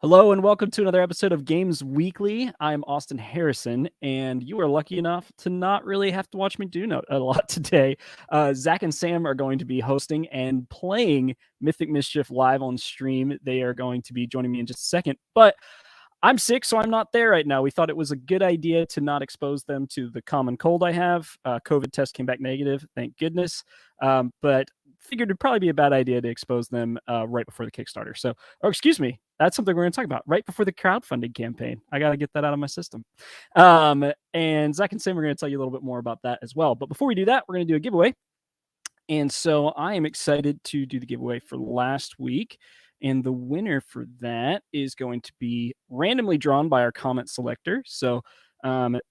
Hello and welcome to another episode of Games Weekly. I'm Austin Harrison, and you are lucky enough to not really have to watch me do a lot today. Zach and Sam are going to be hosting and playing Mythic Mischief live on stream. They are going to be joining me in just a second, but I'm sick, so I'm not there right now. We thought it was a good idea to not expose them to the common cold I have. COVID test came back negative, thank goodness. But figured it'd probably be a bad idea to expose them right before the Kickstarter. Or excuse me, that's something we're going to talk about right before the crowdfunding campaign. I got to get that out of my system. And Zach and Sam are going to tell you a little bit more about that as well. But before we do that, we're going to do a giveaway. And so I am excited to do the giveaway for last week. And the winner for that is going to be randomly drawn by our comment selector. So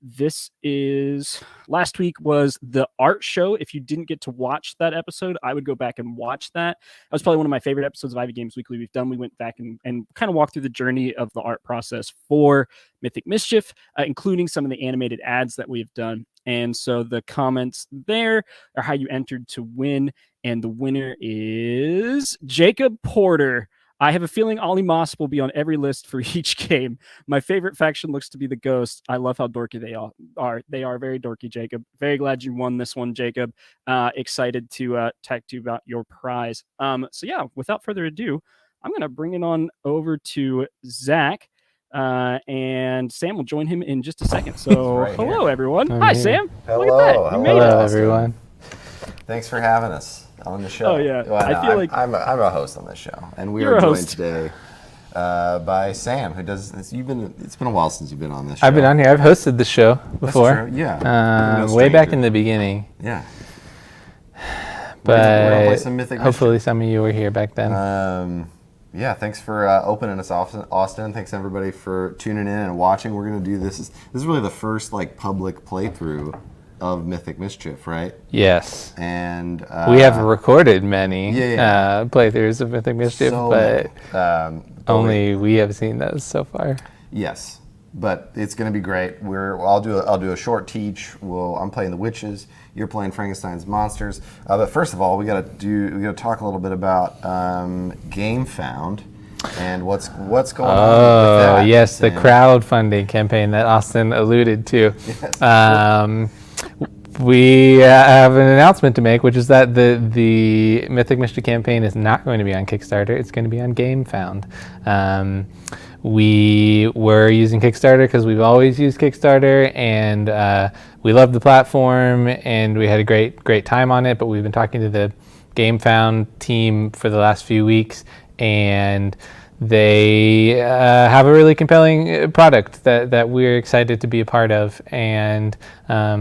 this is last week was the art show. If you didn't get to watch that episode, I would go back and watch that. That was probably one of my favorite episodes of Ivy Games Weekly we've done. We went back and kind of walked through the journey of the art process for Mythic Mischief, including some of the animated ads that we've done. And so the comments there are how you entered to win. And the winner is Jacob Porter. I have a feeling Ollie Moss will be on every list for each game. My favorite faction looks to be the Ghosts. I love how dorky they are. They are very dorky, Jacob. Very glad you won this one, Jacob. Excited to talk to you about your prize. So yeah, without further ado, I'm going to bring it on over to Zach. And Sam will join him in just a second. So hello, everyone. Hi, Sam. Hello. Look at that. You made it. Hello, everyone. Thanks for having us on the show. Oh yeah, well, I feel like I'm a host on this show, and we are joined today by Sam, who does. It's been a while since you've been on this show. I've been on here. I've hosted the show before. That's true. Yeah. Way back in the beginning. Yeah. But we're gonna play some Mythic hopefully Mischief. some of you were here back then. Yeah, thanks for opening us off, Austin. Thanks everybody for tuning in and watching. We're gonna do this. This is really the first public playthrough of Mythic Mischief, right? Yes. And we have recorded many playthroughs of Mythic Mischief, but only we have seen those so far. Yes, but it's going to be great. I'll do a short teach. I'm playing the witches. You're playing Frankenstein's monsters. But first of all, we got to talk a little bit about Gamefound and what's going on with that. Oh yes, the crowdfunding campaign that Austin alluded to. Yes. We have an announcement to make, which is that the Mythic Mischief campaign is not going to be on Kickstarter. It's going to be on Gamefound. We were using Kickstarter because we've always used Kickstarter, and we love the platform, and we had a great time on it. But we've been talking to the Gamefound team for the last few weeks, and they have a really compelling product that we're excited to be a part of, and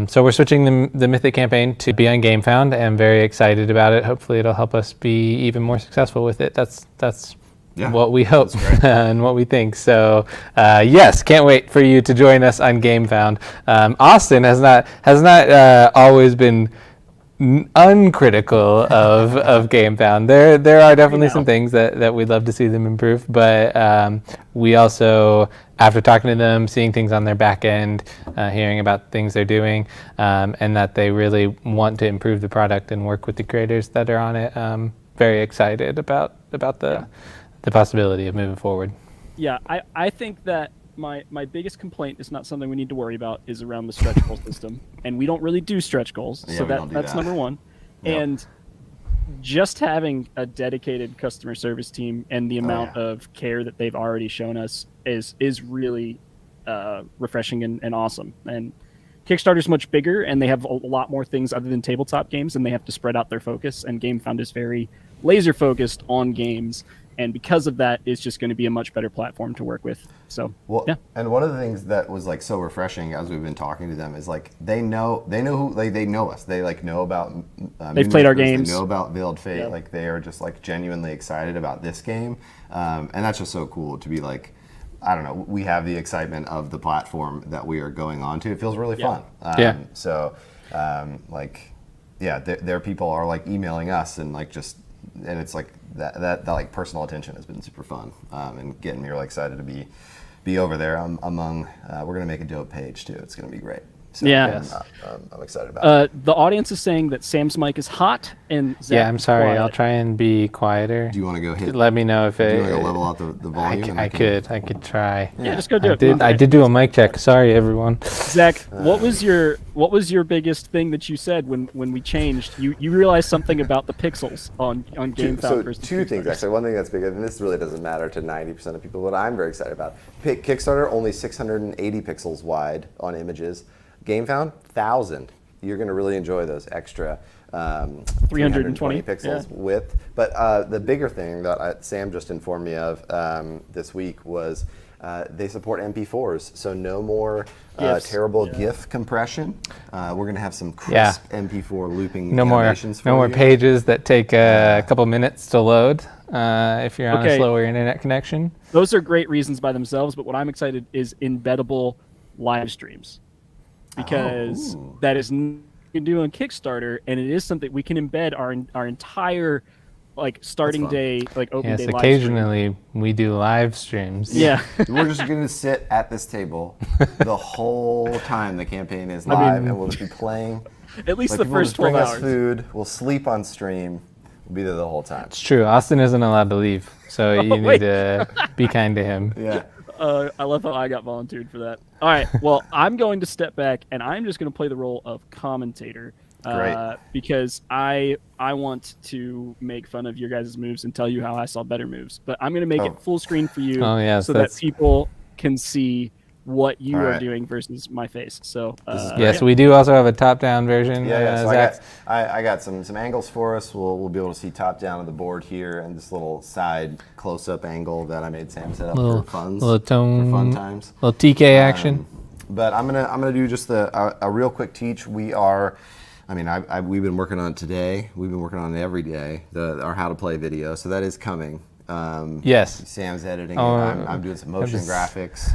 so we're switching the Mythic campaign to be on Gamefound. I'm very excited about it. Hopefully it'll help us be even more successful with it. That's what we hope and what we think. So yes, can't wait for you to join us on Gamefound. Austin has not always been uncritical of Gamefound. There are definitely some things that we'd love to see them improve, but we also, after talking to them, seeing things on their back end, hearing about things they're doing, and that they really want to improve the product and work with the creators that are on it, very excited about the possibility of moving forward. Yeah, I think that my biggest complaint is not something we need to worry about, is around the stretch goal system. And we don't really do stretch goals, so that's number one. Yep. And just having a dedicated customer service team and the amount of care that they've already shown us is really refreshing and awesome. And Kickstarter's much bigger, and they have a lot more things other than tabletop games, and they have to spread out their focus. And Gamefound is very laser focused on games. And because of that, it's just going to be a much better platform to work with. So, yeah. And one of the things that was so refreshing as we've been talking to them is they know us. They know about. They've played our games. They know about Veiled Fate. Yeah. They are just genuinely excited about this game, and that's just so cool to be I don't know. We have the excitement of the platform that we are going on to. It feels really fun. So, their people are emailing us and and it's that personal attention has been super fun, and getting me really excited to be over there among. We're gonna make a dope page too. It's gonna be great. So Yeah. I'm excited about it. The audience is saying that Sam's mic is hot and Zach Yeah, I'm sorry. quiet. I'll try and be quieter. Do you want to go hit? Let me know if Do it. you want to go level out the volume? I could try. Yeah, just go do it. I did do a mic check. Sorry, everyone. Zach, what was your biggest thing that you said when we changed? You realized something about the pixels on Gamefound So versus two things Kickstarter. actually. One thing that's big, and this really doesn't matter to 90% of people, but I'm very excited about. Kickstarter only 680 pixels wide on images. Gamefound 1,000. You're going to really enjoy those extra 320 pixels width. But the bigger thing that Sam just informed me of this week was they support MP4s, so no more terrible GIF compression. We're going to have some crisp MP4 looping animations for you. No more pages that take a couple minutes to load if you're on a slower internet connection. Those are great reasons by themselves, but what I'm excited is embeddable live streams. Because that is you can do on Kickstarter, and it is something we can embed our entire starting day open day live occasionally we do live streams. Yeah. We're just going to sit at this table the whole time the campaign is live, and we'll just be playing. At least the first 12 bring hours. us food. We'll sleep on stream. We'll be there the whole time. It's true. Austin isn't allowed to leave, so you need to be kind to him. Yeah. I love how I got volunteered for that. All right, well, I'm going to step back, and I'm just going to play the role of commentator. Great. Because I want to make fun of your guys' moves and tell you how I saw better moves. But I'm going to make it full screen for you so that people can see what you are doing versus my face. So yes, we do also have a top-down version. Yeah, so I got some angles for us. We'll be able to see top down of the board here, and this little side close-up angle that I made Sam set up for fun times. Little TK action. But I'm gonna do just a real quick teach. We've been working on it today. We've been working on it every day. Our how to play video, so that is coming. Yes. Sam's editing it. I'm doing some motion graphics.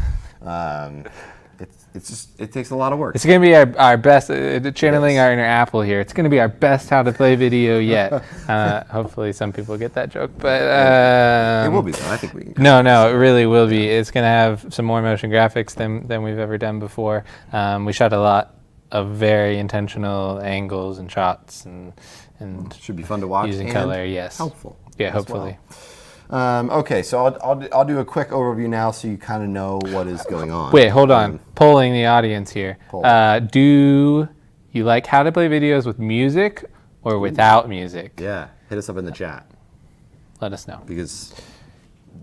It takes a lot of work. It's going to be our best, channeling our inner Apple here. It's going to be our best how to play video yet. Hopefully some people get that joke, but it will be though. I think we can. No, it really will be. It's going to have some more motion graphics than we've ever done before. We shot a lot of very intentional angles and shots, and should be fun to watch. Using and color, yes. Helpful. Yeah, hopefully. Well. Okay, so I'll do a quick overview now, so you kind of know what is going on. Wait, hold on. Polling the audience here. Do you like how to play videos with music or without music? Yeah, hit us up in the chat. Let us know. Because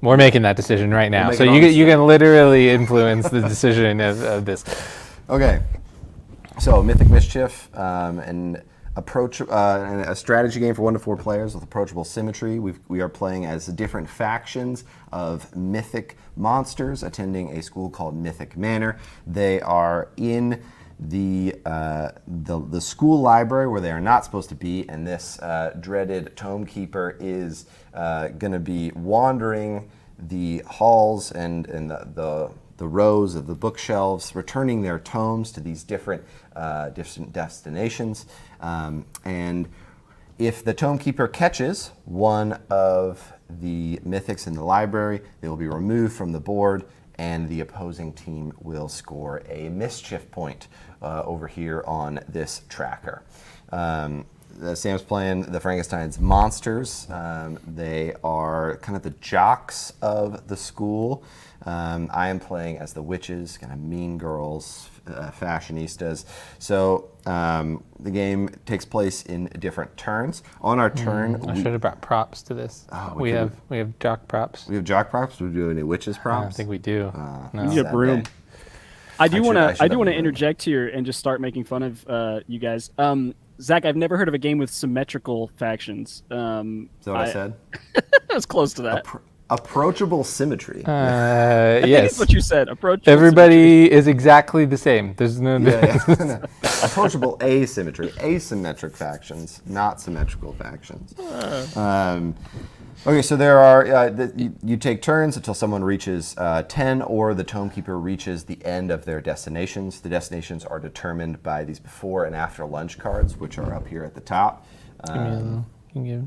we're making that decision right now, so you can literally influence the decision of this. Okay, so Mythic Mischief and a strategy game for 1 to 4 players with approachable symmetry. We are playing as different factions of mythic monsters attending a school called Mythic Manor. They are in the school library where they are not supposed to be, and this dreaded tome keeper is going to be wandering the halls and the rows of the bookshelves, returning their tomes to these different destinations. And if the tome keeper catches one of the mythics in the library, they will be removed from the board, and the opposing team will score a mischief point over here on this tracker. Sam's playing the Frankenstein's monsters. They are kind of the jocks of the school. I am playing as the witches, kind of mean girls, fashionistas. So the game takes place in different turns. On our turn, I should have brought props to this. We have jock props. We have jock props. Do we do any witches props? I don't think we do. We need a broom. I do want to interject here and just start making fun of you guys. Zach, I've never heard of a game with symmetrical factions. Is that what I said? I was close to that. Approachable symmetry. I think it's what you said. Approachable. Everybody is exactly the same. There's no. No. Approachable asymmetry. Asymmetric factions, not symmetrical factions. Okay, so there are, you take turns until someone reaches 10, or the tome keeper reaches the end of their destinations. The destinations are determined by these before and after lunch cards, which are up here at the top. Show me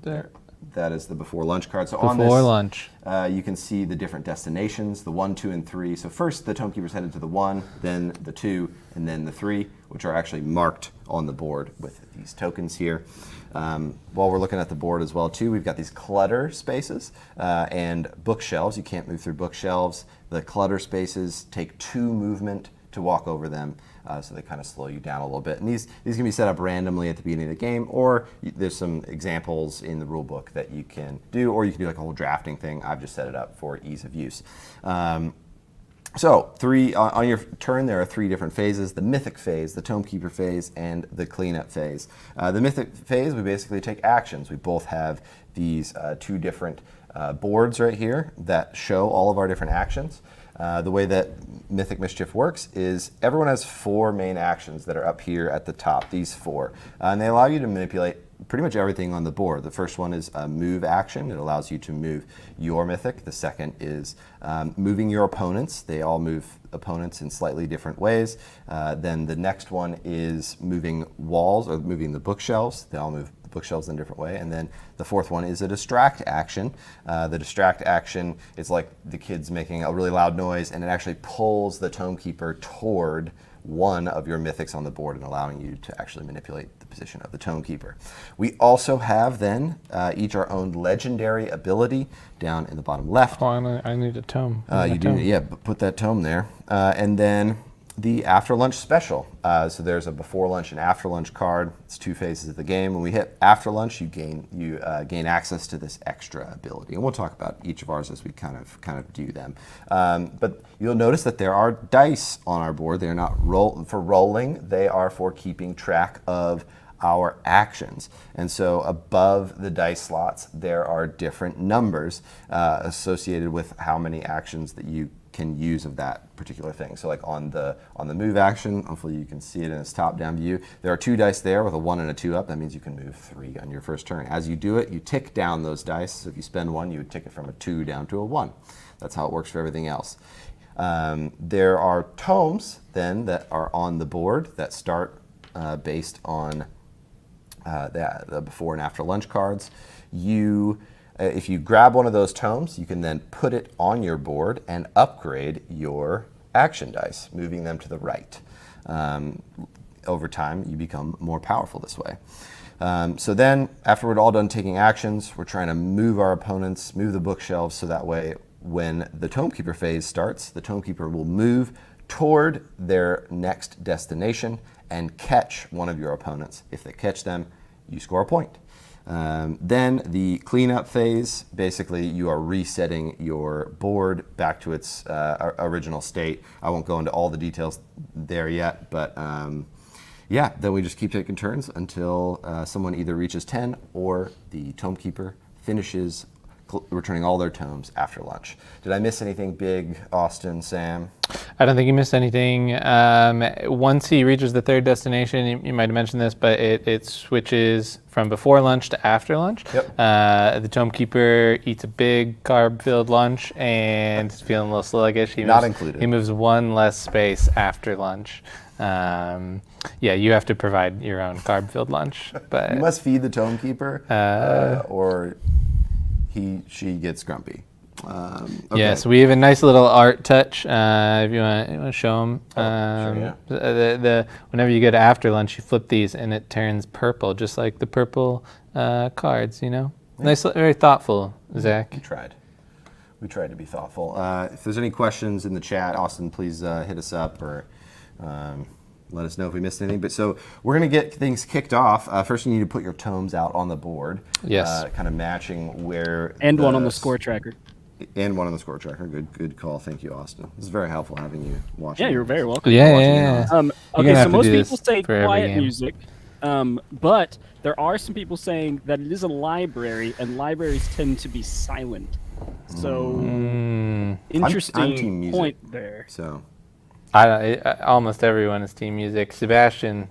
there. That is the before lunch card. So on Before this, lunch. you can see the different destinations, the 1, 2, and 3. So first the Tomekeeper's headed to the 1, then the 2, and then the 3, which are actually marked on the board with these tokens here. While we're looking at the board as well too, we've got these clutter spaces and bookshelves. You can't move through bookshelves. The clutter spaces take 2 movement to walk over them. So they kind of slow you down a little bit. And these can be set up randomly at the beginning of the game, or there's some examples in the rule book that you can do, or you can do like a whole drafting thing. I've just set it up for ease of use. So on your turn, there are 3 different phases: the Mythic phase, the Tomekeeper phase, and the Cleanup phase. The Mythic phase, we basically take actions. We both have these 2 different boards right here that show all of our different actions. The way that Mythic Mischief works is everyone has 4 main actions that are up here at the top, these 4. And they allow you to manipulate pretty much everything on the board. The first one is a move action. It allows you to move your Mythic. The second is moving your opponents. They all move opponents in slightly different ways. Then the next one is moving walls, or moving the bookshelves. They all move bookshelves in a different way. And then the 4th one is a distract action. The distract action is like the kids making a really loud noise, and it actually pulls the Tomekeeper toward one of your mythics on the board and allowing you to actually manipulate the position of the Tomekeeper. We also have then each our own legendary ability down in the bottom left. Oh, I need a tome. You do, yeah, put that tome there. And then the after lunch special. So there's a before lunch and after lunch card. It's 2 phases of the game. When we hit after lunch, you gain access to this extra ability, and we'll talk about each of ours as we kind of do them. But you'll notice that there are dice on our board. They are not for rolling. They are for keeping track of our actions. And so above the dice slots, there are different numbers associated with how many actions that you can use of that particular thing. So like on the move action, hopefully you can see it in its top-down view. There are 2 dice there with a 1 and a 2 up. That means you can move 3 on your first turn. As you do it, you tick down those dice. So if you spend 1, you would tick it from a 2 down to a 1. That's how it works for everything else. There are tomes then that are on the board that start based on the before and after lunch cards. If you grab one of those tomes, you can then put it on your board and upgrade your action dice, moving them to the right. Over time, you become more powerful this way. So then, after we're all done taking actions, we're trying to move our opponents, move the bookshelves, so that way, when the Tomekeeper phase starts, the Tomekeeper will move toward their next destination and catch one of your opponents. If they catch them, you score a point. Then the cleanup phase, basically you are resetting your board back to its original state. I won't go into all the details there yet, but yeah, then we just keep taking turns until someone either reaches 10 or the Tomekeeper finishes returning all their tomes after lunch. Did I miss anything big, Austin, Sam? I don't think you missed anything. Once he reaches the 3rd destination, you might have mentioned this, but it switches from before lunch to after lunch. Yep. The Tomekeeper eats a big carb-filled lunch and is feeling a little sluggish. He moves 1 less space after lunch. Yeah, you have to provide your own carb-filled lunch. But you must feed the Tomekeeper, or she gets grumpy. Okay. Yeah, so we have a nice little art touch. If you want to show them, sure, yeah. Whenever you go to after lunch, you flip these and it turns purple, just like the purple cards. You know, yeah. Nice, very thoughtful, Zach. We tried to be thoughtful. If there's any questions in the chat, Austin, please hit us up or let us know if we missed anything. But so we're going to get things kicked off. First, you need to put your tomes out on the board. Yes. Kind of matching where. And one on the score tracker. And one on the score tracker. Good call. Thank you, Austin. This is very helpful having you watching. Yeah, you're very welcome. Yeah. Okay, so most people say quiet music, but there are some people saying that it is a library, and libraries tend to be silent. So, interesting point there. So, almost everyone is team music. Sebastian,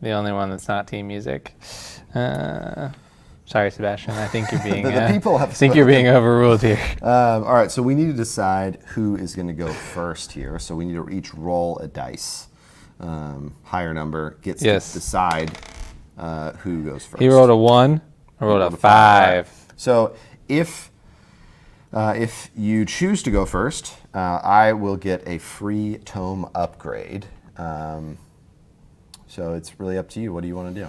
the only one that's not team music. Sorry, Sebastian. I think you're being you're being overruled here. All right, so we need to decide who is going to go first here. So we need to each roll a dice. Higher number gets to decide who goes first. He rolled a 1. I rolled a 5. So if you choose to go first, I will get a free tome upgrade. So it's really up to you. What do you want to do?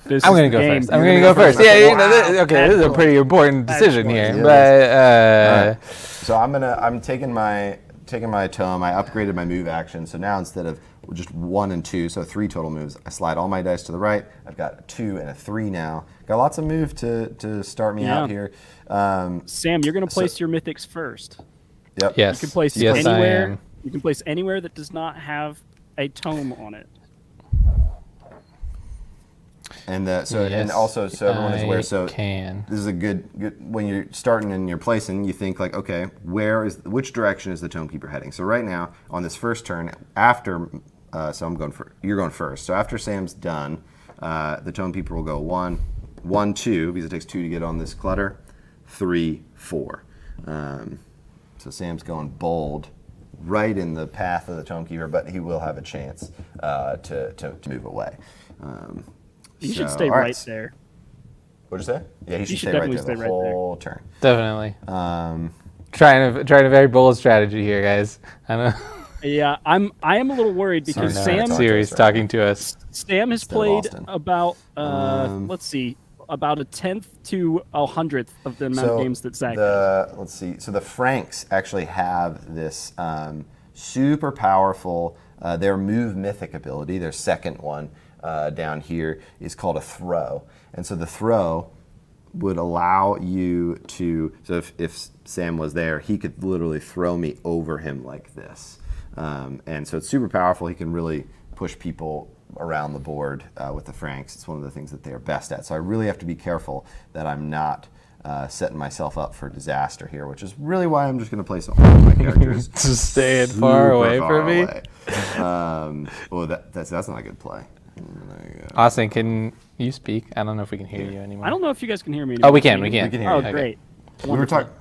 I'm going to go first. I'm going to go first. Yeah, this is a pretty important decision here. But so I'm taking my tome. I upgraded my move action. So now instead of just 1 and 2, so 3 total moves, I slide all my dice to the right. I've got a 2 and a 3 now. Got lots of move to start me out here. Sam, you're going to place your mythics first. Yep. Yes. You can place anywhere. You can place anywhere that does not have a tome on it. And and also so everyone is aware. So this is a good when you're starting and you're placing. You think like, okay, which direction is the Tome Keeper heading? So right now on this first turn, after you're going first. So after Sam's done, the Tome Keeper will go 1, 1, 2 because it takes 2 to get on this clutter. 3, 4. So Sam's going bold, right in the path of the Tome Keeper, but he will have a chance to move away. You should stay right there. What'd you say? Yeah, he should stay right there the whole turn. Definitely. Trying a very bold strategy here, guys. I know. Yeah, I am a little worried because Siri's talking to us. Sam has played about let's see, about a 10th to a 100th of the amount of games that Zach has. Let's see. So the Franks actually have this super powerful their move mythic ability, their second one. Down here is called a throw. And so the throw would allow you to, so if Sam was there, he could literally throw me over him like this. And so it's super powerful. He can really push people around the board with the Franks. It's one of the things that they are best at. So I really have to be careful that I'm not setting myself up for disaster here, which is really why I'm just going to place all of my characters just staying far away from me. Well, that's not a good play. Austin, can you speak? I don't know if we can hear you anymore. I don't know if you guys can hear me anymore. Oh, we can. We can hear you. Okay. Great. We were talking.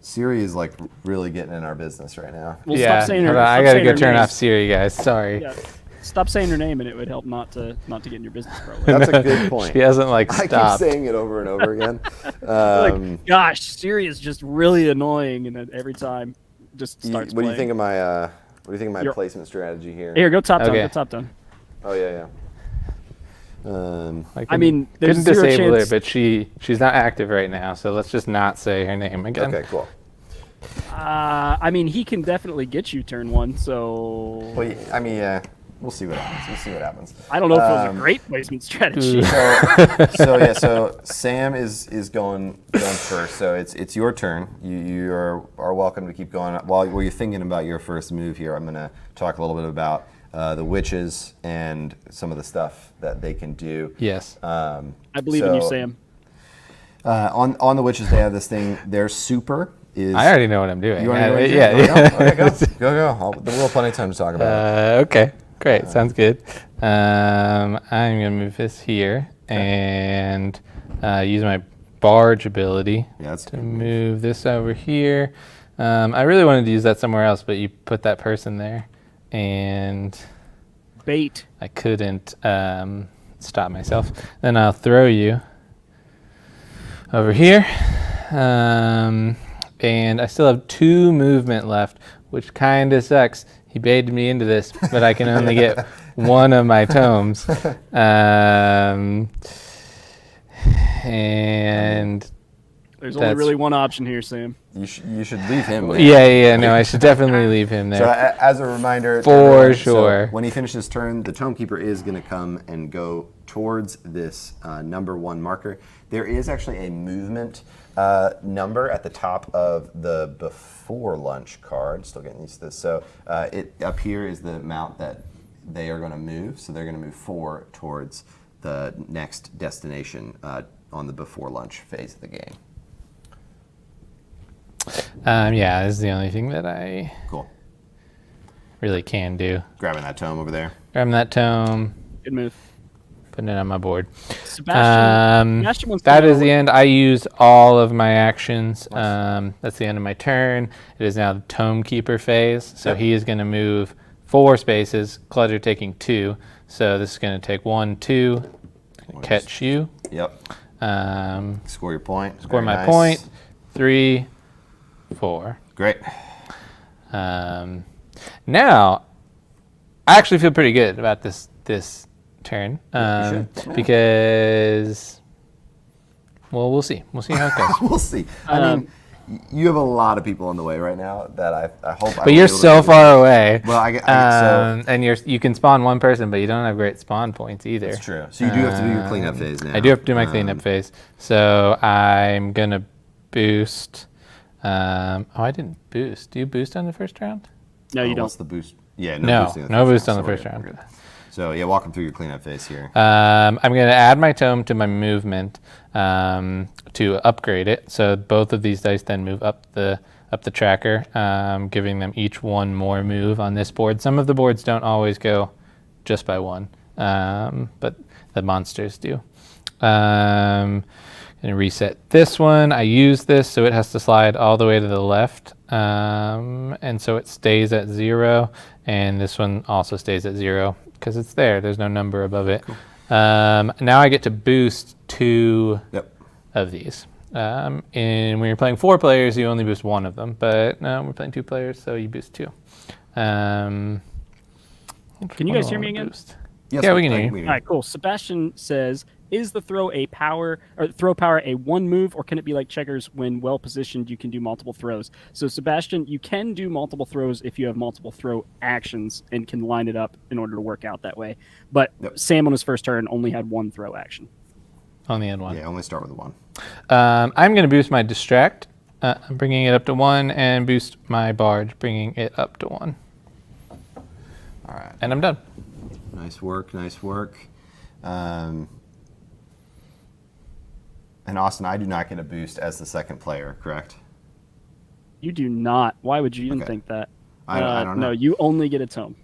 Siri is like really getting in our business right now. Well, stop saying her. I gotta go turn off Siri, guys. Sorry. Yeah. Stop saying her name, and it would help not to get in your business probably. That's a good point. She hasn't stopped. I keep saying it over and over again. Gosh, Siri is just really annoying, and every time just starts. What do you think of my placement strategy here? Here, go top down. Go top down. Oh yeah. I mean, there's couldn't zero disable chance. her, but she's not active right now, so let's just not say her name again. Okay, cool. I mean, he can definitely get you turn 1. So. Well, I mean, yeah. We'll see what happens. I don't know if it was a great placement strategy. So Sam is going first. So it's your turn. You are welcome to keep going. While you're thinking about your first move here, I'm going to talk a little bit about the witches and some of the stuff that they can do. Yes. I believe in you, Sam. On the witches, they have this thing. Their super is. I already know what I'm doing. You want to go? We'll have plenty of time to talk about it. Okay. Great, sounds good. I'm going to move this here and use my barge ability to move this over here. I really wanted to use that somewhere else, but you put that person there, and bait. I couldn't stop myself. Then I'll throw you over here, and I still have 2 movement left, which kind of sucks. He baited me into this, but I can only get 1 of my tomes. And there's only really one option here, Sam. You should leave him. No, I should definitely leave him there. So as a reminder, for sure. So when he finishes his turn, the Tome Keeper is going to come and go towards this number 1 marker. There is actually a movement number at the top of the before lunch card. Still getting used to this. So up here is the amount that they are going to move. So they're going to move 4 towards the next destination on the before lunch phase of the game. This is the only thing that I really can do. Grabbing that tome over there. Grabbing that tome. Good move. Putting it on my board. Sebastian wants to That is know- the end. I used all of my actions. That's the end of my turn. It is now the Tome Keeper phase. So he is going to move 4 spaces. Clutter taking 2. So this is going to take 1, 2. Catch you. Yep. Score your point. Score Very my nice. point. 3, 4. Great. Now, I actually feel pretty good about this turn because, well, we'll see. We'll see how it goes. We'll see. I mean, you have a lot of people in the way right now that I hope. But you're so far away. Well, and you can spawn one person, but you don't have great spawn points either. That's true. So you do have to do your cleanup phase now. I do have to do my cleanup phase. So I'm gonna boost. I didn't boost. Do you boost on the first round? No, you don't. What's the boost? Yeah, No, boosting no boost on the So first we're round. good. So yeah, walk them through your cleanup phase here. I'm going to add my tome to my movement to upgrade it. So both of these dice then move up the tracker, giving them each one more move on this board. Some of the boards don't always go just by one, but the monsters do. I'm going to reset this one. I use this, so it has to slide all the way to the left, and so it stays at 0. And this one also stays at 0 because it's there. There's no number above it. Cool. Now I get to boost 2 of these. And when you're playing 4 players, you only boost 1 of them. But no, we're playing 2 players, so you boost 2. Can you guys hear me again? Yes, yeah, we can hear you. All right, cool. Sebastian says, is the throw power a 1 move, or can it be like checkers when well positioned you can do multiple throws? So Sebastian, you can do multiple throws if you have multiple throw actions and can line it up in order to work out that way. But Sam on his first turn only had 1 throw action. Only had 1. Yeah, only start with 1. I'm going to boost my distract, bringing it up to 1, and boost my barge, bringing it up to 1. All right. And I'm done. Nice work. Nice work. And Austin, I do not get a boost as the second player, correct? You do not. Why would you even think that? I don't know. No, you only get a tome.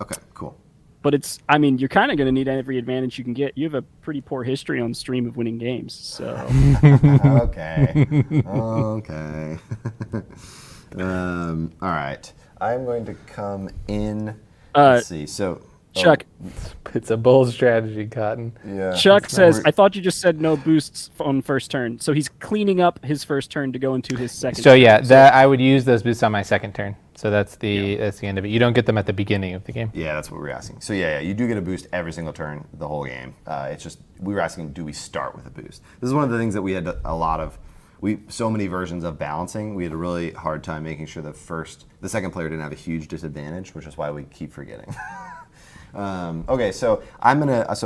Okay, cool. But you're kind of going to need every advantage you can get. You have a pretty poor history on stream of winning games, so. Okay. Okay. All right. I'm going to come in. Let's see. So. Chuck. It's a bold strategy, Cotton. Yeah. Chuck says, I thought you just said no boosts on first turn. So he's cleaning up his first turn to go into his second So turn. yeah, that I would use those boosts on my second turn. So that's the end of it. You don't get them at the beginning of the game. Yeah, that's what we're asking. So yeah, you do get a boost every single turn, the whole game. It's just we were asking, do we start with a boost? This is one of the things that we had a lot of. So many versions of balancing. We had a really hard time making sure the second player didn't have a huge disadvantage, which is why we keep forgetting. Okay, so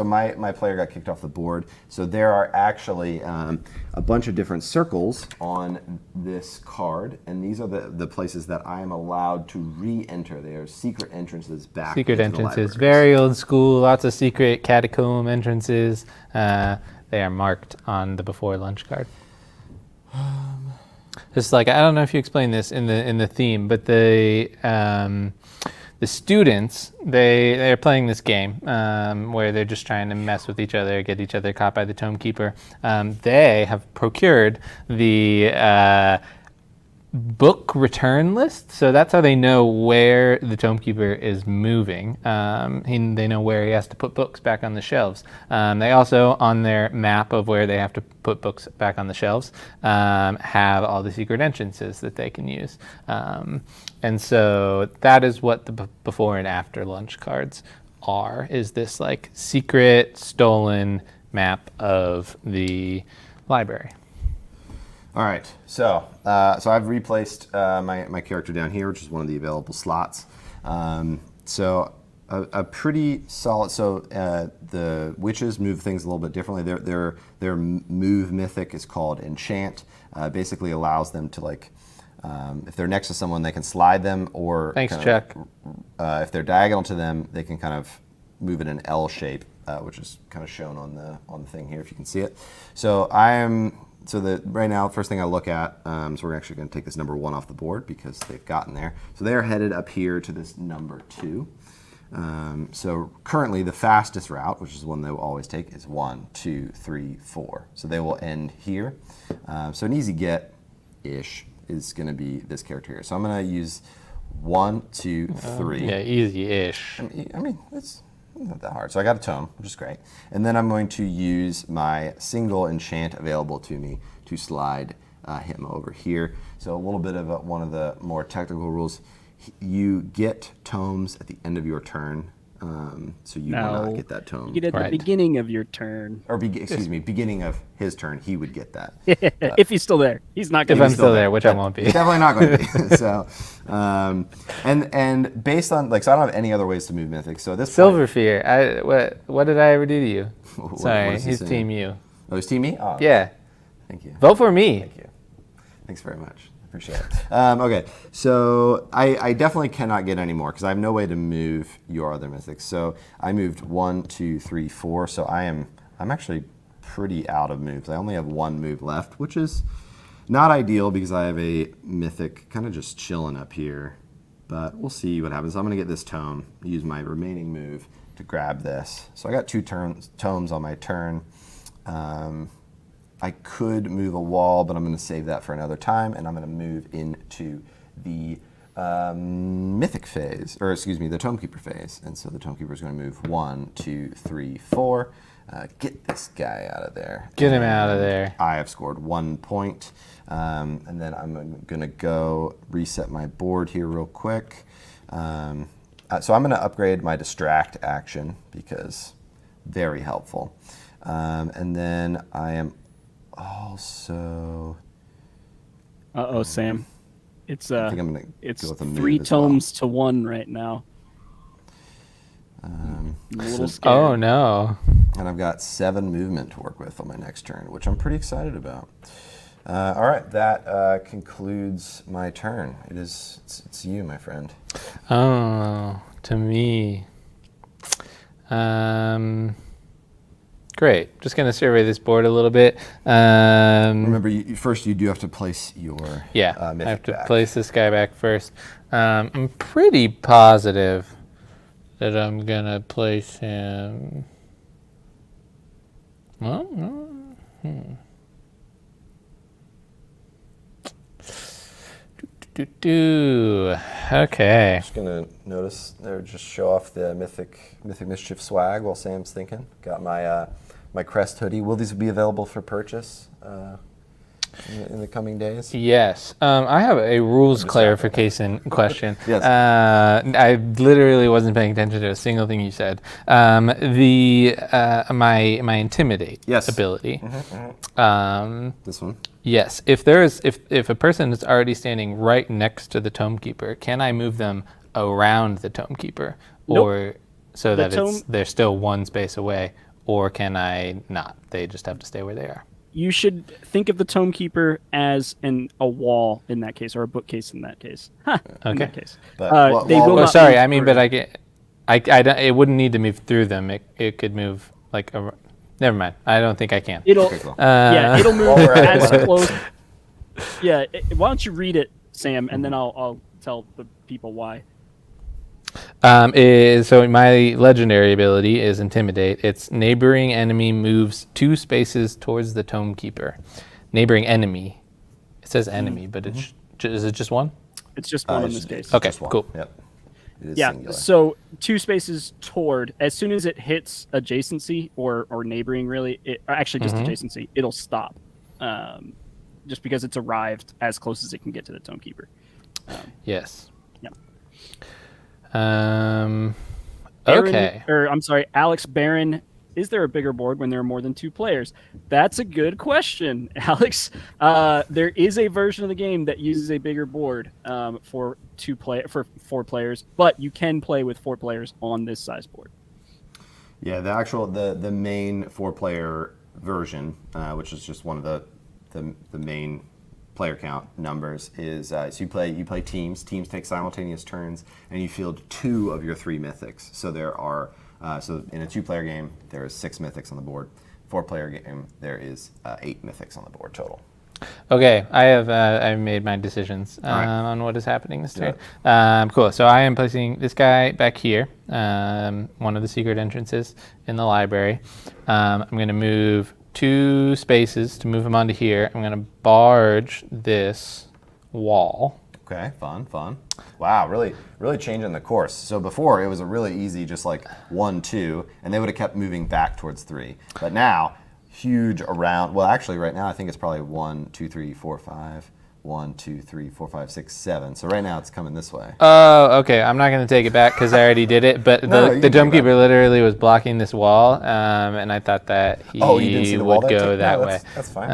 my player got kicked off the board. So there are actually a bunch of different circles on this card, and these are the places that I am allowed to re-enter. They are secret entrances back. Secret into the entrances, libraries. very old school. Lots of secret catacomb entrances. They are marked on the before lunch card. Just like, I don't know if you explained this in the theme, but the students, they're playing this game where they're just trying to mess with each other, get each other caught by the Tome Keeper. They have procured the book return list, so that's how they know where the Tome Keeper is moving. They know where he has to put books back on the shelves. They also, on their map of where they have to put books back on the shelves, have all the secret entrances that they can use. And so that is what the before and after lunch cards are, is this like secret stolen map of the library. All right, so I've replaced my character down here, which is one of the available slots. So a pretty solid. So the witches move things a little bit differently. Their move mythic is called enchant. Basically allows them to if they're next to someone, they can slide them, or Thanks, Chuck. If they're diagonal to them, they can kind of move in an L shape, which is kind of shown on the thing here, if you can see it. So right now, first thing I look at, so we're actually going to take this number 1 off the board because they've gotten there. So they are headed up here to this number 2. So currently the fastest route, which is the one they will always take, is 1, 2, 3, 4. So they will end here. So an easy get-ish is going to be this character here. So I'm going to use 1, 2, 3. Yeah, easy-ish. I mean, it's not that hard. So I got a tome, which is great. And then I'm going to use my single enchant available to me to slide him over here. So a little bit of one of the more technical rules. You get tomes at the end of your turn, so you will not get that tome. You get at the beginning of your turn. Or, beginning of his turn, he would get that. If he's still there. He's not going to be be still there, which I won't be. He's definitely not going to be. So, and based on, so I don't have any other ways to move Mythic. So this Silver Fear, what did I ever do to you? Sorry, he's he's Team You. Oh, he's Team Me? Oh, yeah. Thank you. Vote for me. Thank you. Thanks very much. Appreciate it. Okay, so I definitely cannot get any more because I have no way to move your other mythics. So I moved 1, 2, 3, 4. So I'm actually pretty out of moves. I only have 1 move left, which is not ideal because I have a mythic kind of just chilling up here. But we'll see what happens. I'm going to get this tome, use my remaining move to grab this. So I got 2 tomes on my turn. I could move a wall, but I'm going to save that for another time, and I'm going to move into the mythic phase, or excuse me, the Tomekeeper phase. And so the Tomekeeper is going to move 1, 2, 3, 4. Get this guy out of there. Get him out of there. I have scored 1 point, and then I'm going to go reset my board here real quick. So I'm going to upgrade my distract action because very helpful. And then I am also. Sam. It's I think I'm gonna it's go with a move 3 as well. tomes to 1 right now. I'm a little scared. Oh no. And I've got 7 movement to work with on my next turn, which I'm pretty excited about. All right, that concludes my turn. It's you, my friend. Oh, to me. Great. Just going to survey this board a little bit. Remember, first you do have to place your yeah, mythic I have to back. place this guy back first. I'm pretty positive that I'm going to place him. Well, Okay. Just gonna notice there, just show off the Mythic Mischief swag while Sam's thinking. Got my my crest hoodie. Will these be available for purchase in the coming days? Yes. I have a rules clarification question. Yes. I literally wasn't paying attention to a single thing you said. My intimidate ability. This one. Yes. If a person is already standing right next to the Tomekeeper, can I move them around the Tomekeeper, or so that they're still 1 space away, or can I not? They just have to stay where they are. You should think of the Tomekeeper as a wall in that case, or a bookcase in that case. Okay. In that case. But they will not sorry. move I mean, through. but it wouldn't need to move through them. It could move like a. Never mind. I don't think I can. It'll it'll move While we're at as it. close. Yeah. Why don't you read it, Sam, and then I'll tell the people why. So my legendary ability is Intimidate. It's neighboring enemy moves 2 spaces towards the Tomekeeper. Neighboring enemy. It says enemy, but is it just 1? It's just 1 in this case. Okay, Just one. cool. Yep. It is Yeah, singular. so 2 spaces toward. As soon as it hits adjacency or neighboring, really, actually just adjacency, it'll stop. Just because it's arrived as close as it can get to the Tomekeeper. Yes. Yeah. Okay. I'm sorry, Alex Barron. Is there a bigger board when there are more than 2 players? That's a good question, Alex. There is a version of the game that uses a bigger board for 4 players, but you can play with 4 players on this size board. Yeah, the main 4-player version, which is just one of the main player count numbers, is so you play teams. Teams take simultaneous turns, and you field 2 of your 3 mythics. So there are so in a 2-player game there is 6 mythics on the board. 4-player game there is 8 mythics on the board total. Okay, I've made my decisions right. on what is happening this Do turn. Cool. So I am placing this guy back here, one of the secret entrances in the library. I'm going to move 2 spaces to move him onto here. I'm going to barge this wall. Okay, fun. Wow, really changing the course. So before, it was a really easy, just like 1, 2, and they would have kept moving back towards 3. But now, huge around, well, actually, right now, I think it's probably 1, 2, 3, 4, 5. 1, 2, 3, 4, 5, 6, 7. So right now it's coming this way. Oh, okay. I'm not going to take it back because I already did it. But No, the Dome Keeper literally was blocking this wall, and I thought that he you didn't see the wall would there, go too? that No, way. that's fine.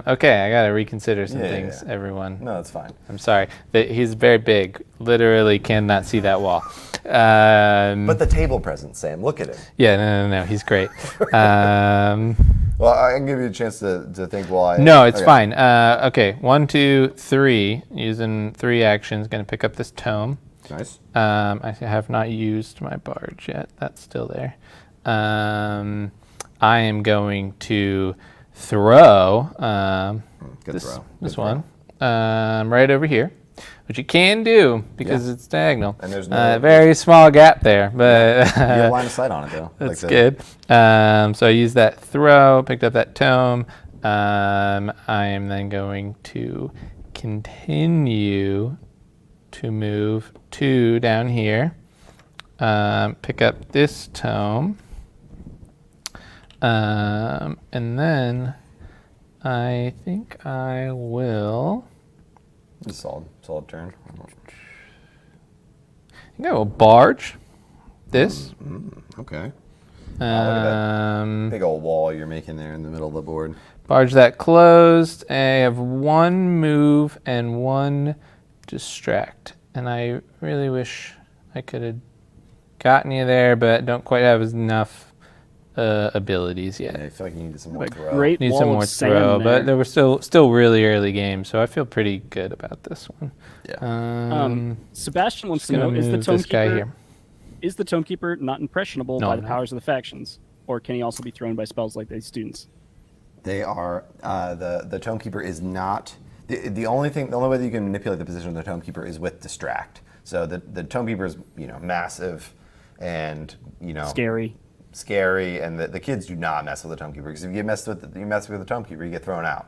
Okay, I got to reconsider some Yeah, things, yeah. everyone. No, that's fine. I'm sorry. He's very big. Literally cannot see that wall. But the table presence, Sam, look at it. Yeah, no. He's great. Well, I can give you a chance to think while I... No, it's okay. fine. Okay, 1, 2, 3. Using 3 actions, going to pick up this tome. Nice. I have not used my barge yet. That's still there. I am going to throw Good throw. this one right over here, which you can do because it's diagonal. And there's no... very small gap there, but you have line of sight on it, though. that's good. So I used that throw, picked up that tome. I am then going to continue to move 2 down here. Pick up this tome. And then I think I will... Solid turn. I think I will barge this. Okay. Look at that big old wall you're making there in the middle of the board. Barge that closed. I have 1 move and 1 distract. And I really wish I could have gotten you there, but don't quite have enough abilities yet. Yeah, I feel like you needed some more A throw. great Need wall some of more sand throw, there. but there were still really early games, so I feel pretty good about this one. Yeah. Sebastian wants Just to know: gonna Is the move this guy Tomekeeper here. is the Tomekeeper not impressionable No, by I'm the not. powers of the factions, or can he also be thrown by spells like these students? They are the Tomekeeper is not the only way that you can manipulate the position of the Tomekeeper is with distract. So the Tomekeeper is massive and scary, and the kids do not mess with the Tomekeeper because if you mess with the Tomekeeper, you get thrown out.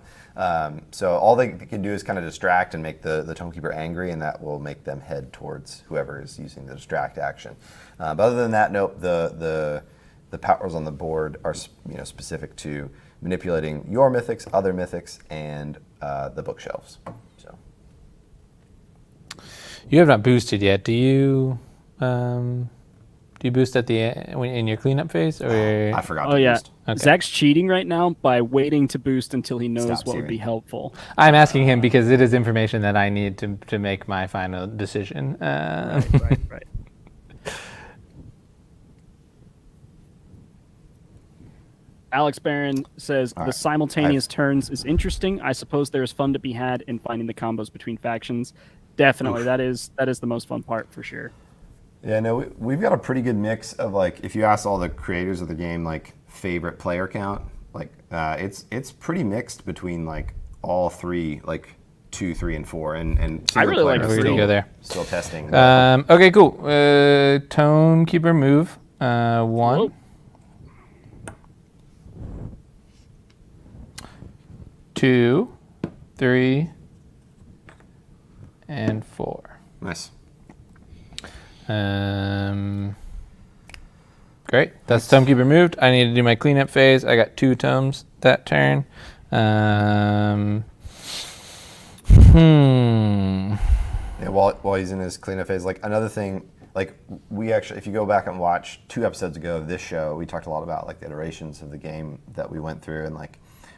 So all they can do is kind of distract and make the Tomekeeper angry, and that will make them head towards whoever is using the distract action. But other than that, nope. The powers on the board are specific to manipulating your mythics, other mythics, and the bookshelves. So You have not boosted yet. Do you? Do you boost at the in your cleanup phase, or? I forgot Oh to yeah, boost. Okay. Zach's cheating right now by waiting to boost until he knows Stop what would be cheating. helpful. I'm asking him because it is information that I need to make my final decision. Right. Alex Barron says the right. simultaneous turns is interesting. I suppose there is fun to be had in finding the combos between factions. Definitely, that is the most fun part for sure. Yeah, no, we've got a pretty good mix of if you ask all the creators of the game favorite player count, it's pretty mixed between all 3, 2, 3, and 4, and I really like We're gonna go there. Still testing. Okay, cool. Tomekeeper move 1. Whoa. 2, 3, and 4. Nice. Great. That's Tomekeeper moved. I need to do my cleanup phase. I got 2 tomes that turn. Yeah, while he's in his cleanup phase, another thing, we actually, if you go back and watch 2 episodes ago of this show, we talked a lot about the iterations of the game that we went through, and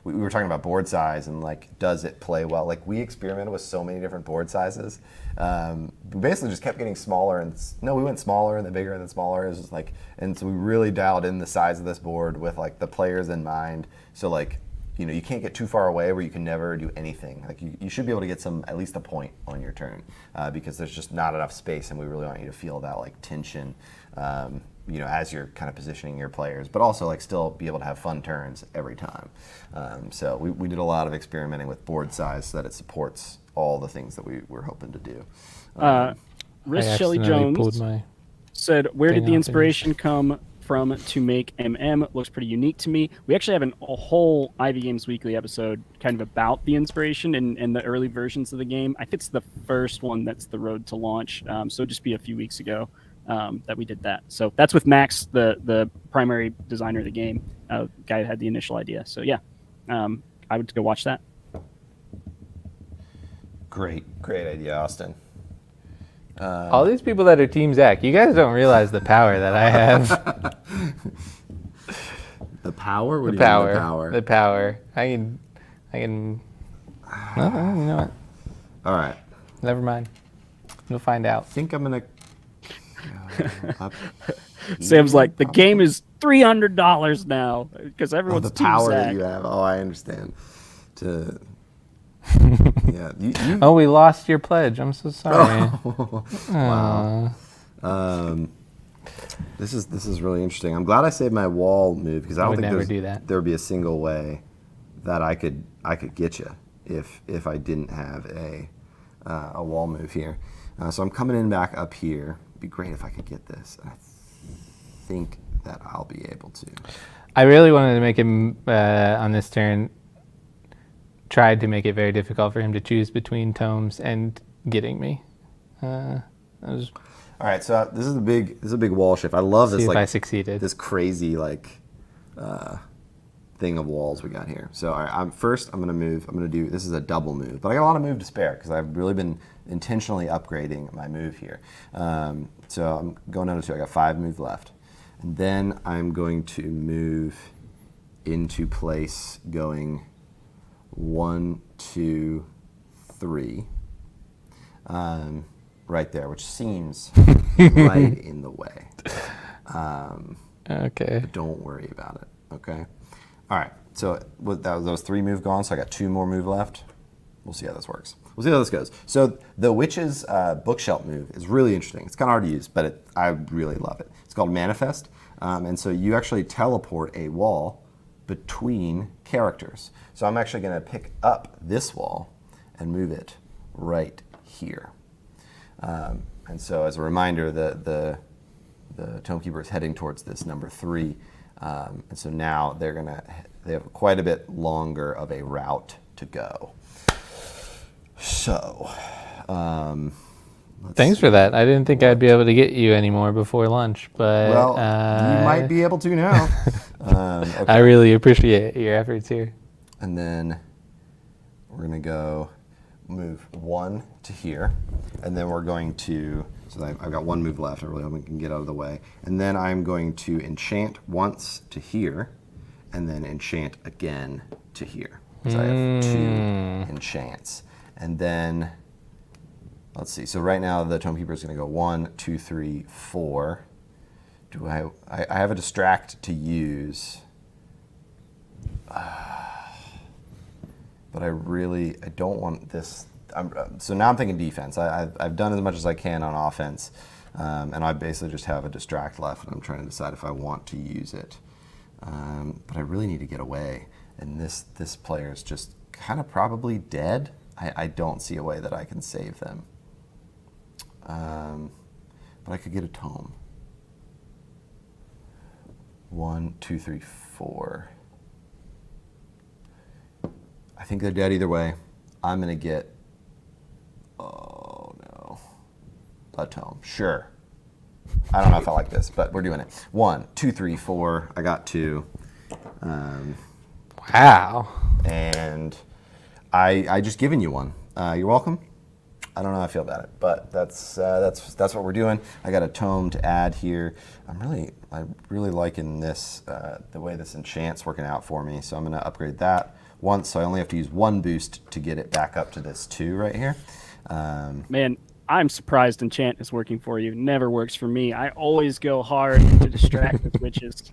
we were talking about board size and does it play well? We experimented with so many different board sizes. We basically just kept getting smaller we went smaller and then bigger and then smaller. It was just and so we really dialed in the size of this board with the players in mind. So you can't get too far away where you can never do anything. Like you should be able to get at least a point on your turn, because there's just not enough space, and we really want you to feel that like tension, as you're kind of positioning your players, but also like still be able to have fun turns every time. So we did a lot of experimenting with board size so that it supports all the things that we were hoping to do. Riss Shelley Jones said, where did the inspiration come from to make MM? It looks pretty unique to me. We actually have a whole Ivy Games Weekly episode kind of about the inspiration and the early versions of the game. I think it's the first one that's the road to launch. So it'll just be a few weeks ago that we did that. So that's with Max, the primary designer of the game, guy that had the initial idea. So yeah, I would go watch that. Great idea, Austin. All these people that are Team Zach, you guys don't realize the power that I have. The power? What do you mean, the power? The power. I can. Well, you know what? All right. Never mind. You'll find out. I think I'm gonna. Sam's like, the game is $300 now because everyone's the Team power Zach. that you have. Oh, I understand. Yeah. Oh, we lost your pledge. I'm so sorry. Wow. This is really interesting. I'm glad I saved my wall move because I don't think there would be a single way that I could get you if I didn't have a wall move here. So I'm coming in back up here. It'd be great if I could get this. I think that I'll be able to. I really wanted to make him on this turn. Tried to make it very difficult for him to choose between tomes and getting me. All right, so this is a big wall shift. I love this. See if like I succeeded. This crazy thing of walls we got here. So all right, I'm gonna move. I'm gonna do this is a double move, but I got a lot of move to spare because I've really been intentionally upgrading my move here. So I'm going down to 2. I got 5 move left, and then I'm going to move into place going 1, 2, 3, right there, which seems right in the way. Okay. But don't worry about it. Okay. All right. So with those 3 move gone, so I got 2 more move left. We'll see how this works. We'll see how this goes. So the Witch's bookshelf move is really interesting. It's kind of hard to use, but I really love it. It's called Manifest, and so you actually teleport a wall between characters. So I'm actually going to pick up this wall and move it right here. And so as a reminder, the Tomekeeper is heading towards this number 3. And so now they have quite a bit longer of a route to go. So, thanks for that. I didn't think I'd be able to get you anymore before lunch, but you might be able to now. Okay. I really appreciate your efforts here. And then we're going to go move 1 to here, and then we're going to. So I've got 1 move left. I really hope I can get out of the way. And then I'm going to enchant once to here, and then enchant again to here. So I have 2 enchants. And then, let's see. So right now the Tomekeeper is going to go 1, 2, 3, 4. Do I have a distract to use. But I don't want this. So now I'm thinking defense. I've done as much as I can on offense, and I basically just have a distract left, and I'm trying to decide if I want to use it. But I really need to get away, and this player is just kind of probably dead. I don't see a way that I can save them. But I could get a tome. 1, 2, 3, 4. I think they're dead either way. I'm going to get, oh no, a tome. Sure. I don't know if I like this, but we're doing it. 1, 2, 3, 4. I got 2. Wow. And I just given you 1. You're welcome. I don't know how I feel about it, but that's what we're doing. I got a tome to add here. I'm really liking this, the way this enchant's working out for me. So I'm going to upgrade that once, so I only have to use 1 boost to get it back up to this 2 right here. Man, I'm surprised enchant is working for you. Never works for me. I always go hard to distract his witches.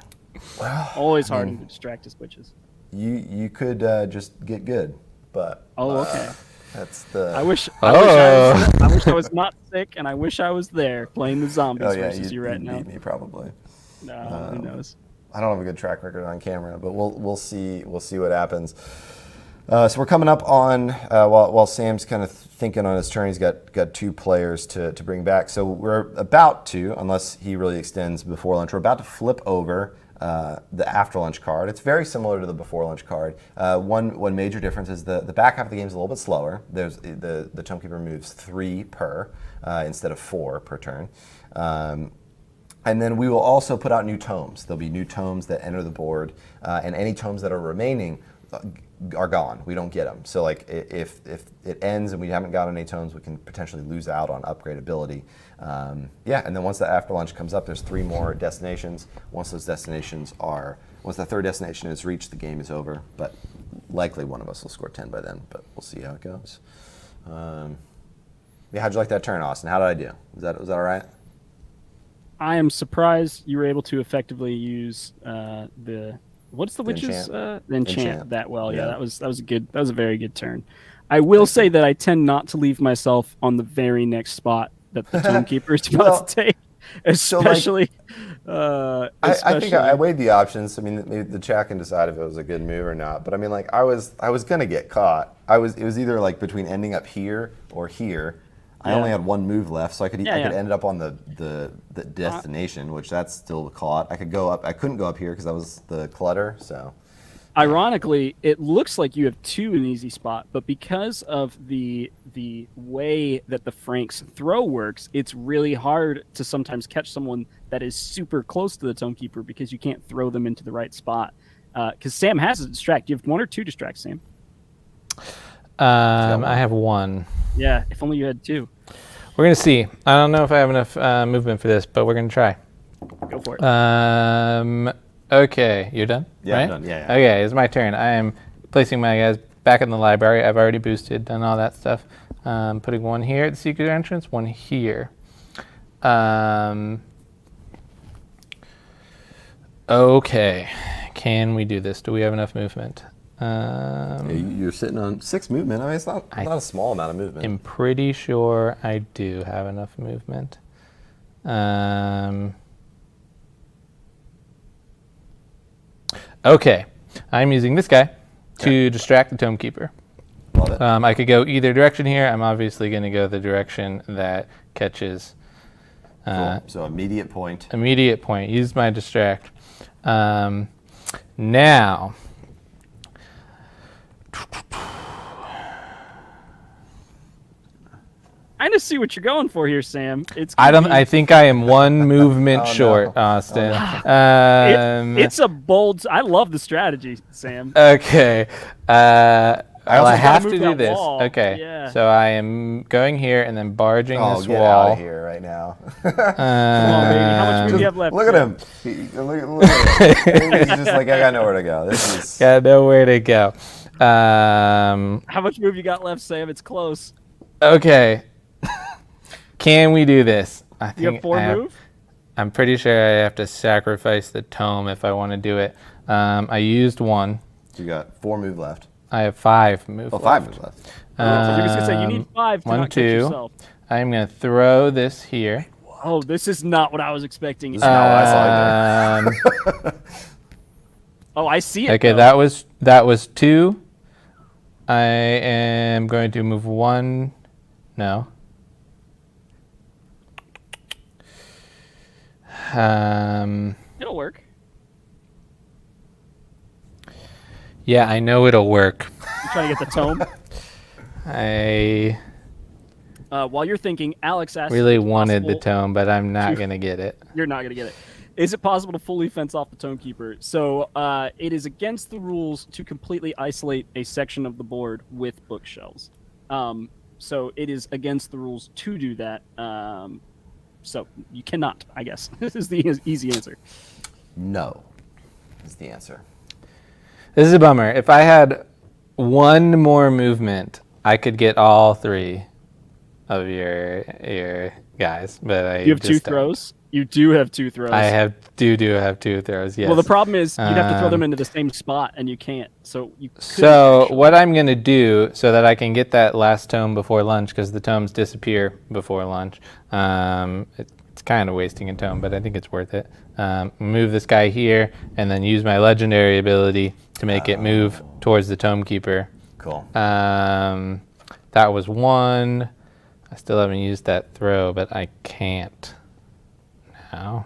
Always hard to distract his witches. you could just get good, but okay. that's the. I wish I was not sick, and I wish I was there playing the zombies versus you right now. Beat me probably. No, who knows? I don't have a good track record on camera, but we'll see what happens. So we're coming up on while Sam's kind of thinking on his turn. He's got 2 players to bring back. So we're about to, unless he really extends before lunch, we're about to flip over the after lunch card. It's very similar to the before lunch card. One major difference is the back half of the game is a little bit slower. There's the Tomekeeper moves 3 per instead of 4 per turn. And then we will also put out new tomes. There'll be new tomes that enter the board, and any tomes that are remaining are gone. We don't get them. So like if it ends and we haven't got any tomes, we can potentially lose out on upgradability. And then once the after lunch comes up, there's 3 more destinations. Once the 3rd destination is reached, the game is over. But likely one of us will score 10 by then. But we'll see how it goes. How'd you like that turn, Austin? How did I do? Was that all right? I am surprised you were able to effectively use what's the witches enchant that well. Yeah, that was a very good turn. I will say that I tend not to leave myself on the very next spot that the Tomekeeper is about to take, especially. I think I weighed the options. I mean, maybe the chat can decide if it was a good move or not. But I mean, like I was gonna get caught. It was either like between ending up here or here. I only had 1 move left, so I could end up on the destination, which that's still caught. I could go up. I couldn't go up here because that was the clutter. So, ironically, it looks like you have 2 in an easy spot, but because of the way that the Frank's throw works, it's really hard to sometimes catch someone that is super close to the Tomekeeper because you can't throw them into the right spot. Because Sam has a distract. You have 1 or 2 distracts, Sam. I have 1. Yeah, if only you had 2. We're going to see. I don't know if I have enough movement for this, but we're going to try. Go for it. Okay, you're done? Yeah, right? I'm done. Yeah. Okay, it's my turn. I am placing my guys back in the library. I've already boosted, done all that stuff. Putting 1 here at the secret entrance, 1 here. Okay, can we do this? Do we have enough movement? You're sitting on 6 movement. I mean, it's not a small amount of movement. I'm pretty sure I do have enough movement. Okay, I'm using this guy to distract the Tomekeeper. Love it. I could go either direction here. I'm obviously going to go the direction that catches. Cool. So immediate point. Immediate point. Use my distract. Now. I just see what you're going for here, Sam. I think I am 1 movement short, Austin. It's a bold. I love the strategy, Sam. Okay. I have to do this. Wall. Okay. Yeah. So I am going here and then barging this get wall. out of here right now. Come on, baby. How much movement do you have left? Look at him. Look at him. He's just like, I got nowhere to go. This is. Got nowhere to go. How much move you got left, Sam? It's close. Okay. Can we do this? I think you have 4 move? I'm pretty sure I have to sacrifice the tome if I want to do it. I used 1. You got 4 move left. I have 5 move left. 5 moves left. So you're just gonna say you need 5 to 1, not 2. catch yourself. I'm going to throw this here. Oh, this is not what I was expecting. This is not what I saw either. Oh, I see it. Okay, though. that was 2. I am going to move 1. No. It'll work. Yeah, I know it'll work. I'm trying to get the tome. While you're thinking, Alex asked. Really wanted the tome, but I'm not going to get it. You're not going to get it. Is it possible to fully fence off the Tomekeeper? So it is against the rules to completely isolate a section of the board with bookshelves. So it is against the rules to do that. So you cannot, I guess. This is the easy answer. No is the answer. This is a bummer. If I had 1 more movement, I could get all 3 of your guys. But You have 2 throws? You do have 2 throws. I do have 2 throws. Yes. Well, the problem is you'd have to throw them into the same spot, and you can't. So you. So what I'm going to do so that I can get that last tome before lunch, because the tomes disappear before lunch. It's kind of wasting a tome, but I think it's worth it. Move this guy here, and then use my legendary ability to make it move towards the tome keeper. Cool. That was 1. I still haven't used that throw, but I can't now.